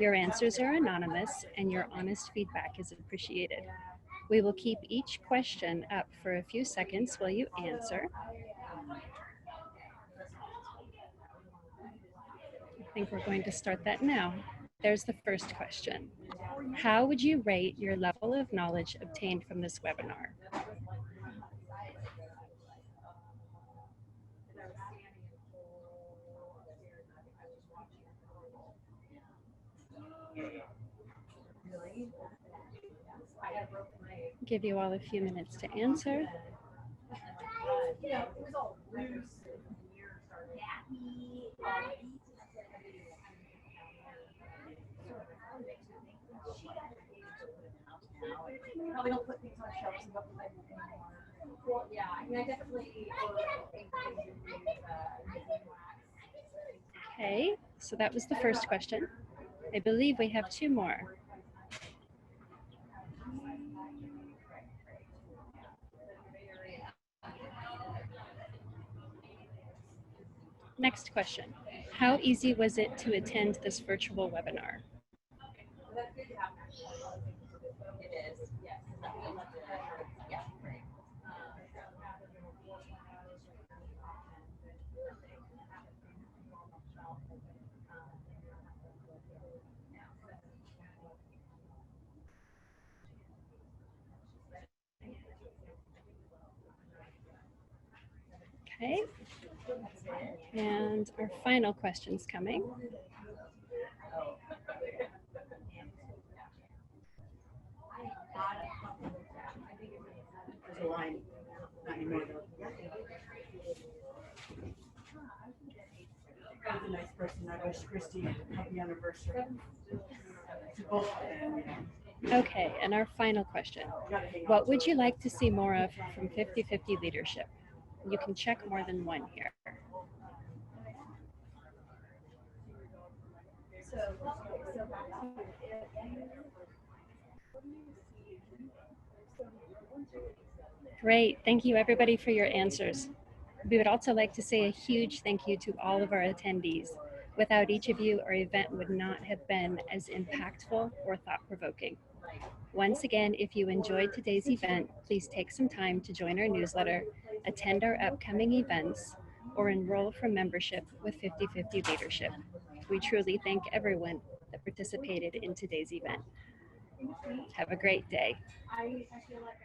Your answers are anonymous, and your honest feedback is appreciated. We will keep each question up for a few seconds while you answer. I think we're going to start that now. There's the first question. How would you rate your level of knowledge obtained from this webinar? Give you all a few minutes to answer. Probably don't put things on shelves and don't play with them anymore. Well, yeah, I mean, I definitely. Okay, so that was the first question. I believe we have 2 more. Next question. How easy was it to attend this virtual webinar? It is, yes. Yeah. Okay. And our final question's coming. There's a line. Not anymore though. That was a nice person. I wish Christy happy anniversary. Okay, and our final question. What would you like to see more of from 50/50 Leadership? You can check more than one here. Great. Thank you, everybody, for your answers. We would also like to say a huge thank you to all of our attendees. Without each of you, our event would not have been as impactful or thought-provoking. Once again, if you enjoyed today's event, please take some time to join our newsletter, attend our upcoming events, or enroll for membership with 50/50 Leadership. We truly thank everyone that participated in today's event. Have a great day. I feel like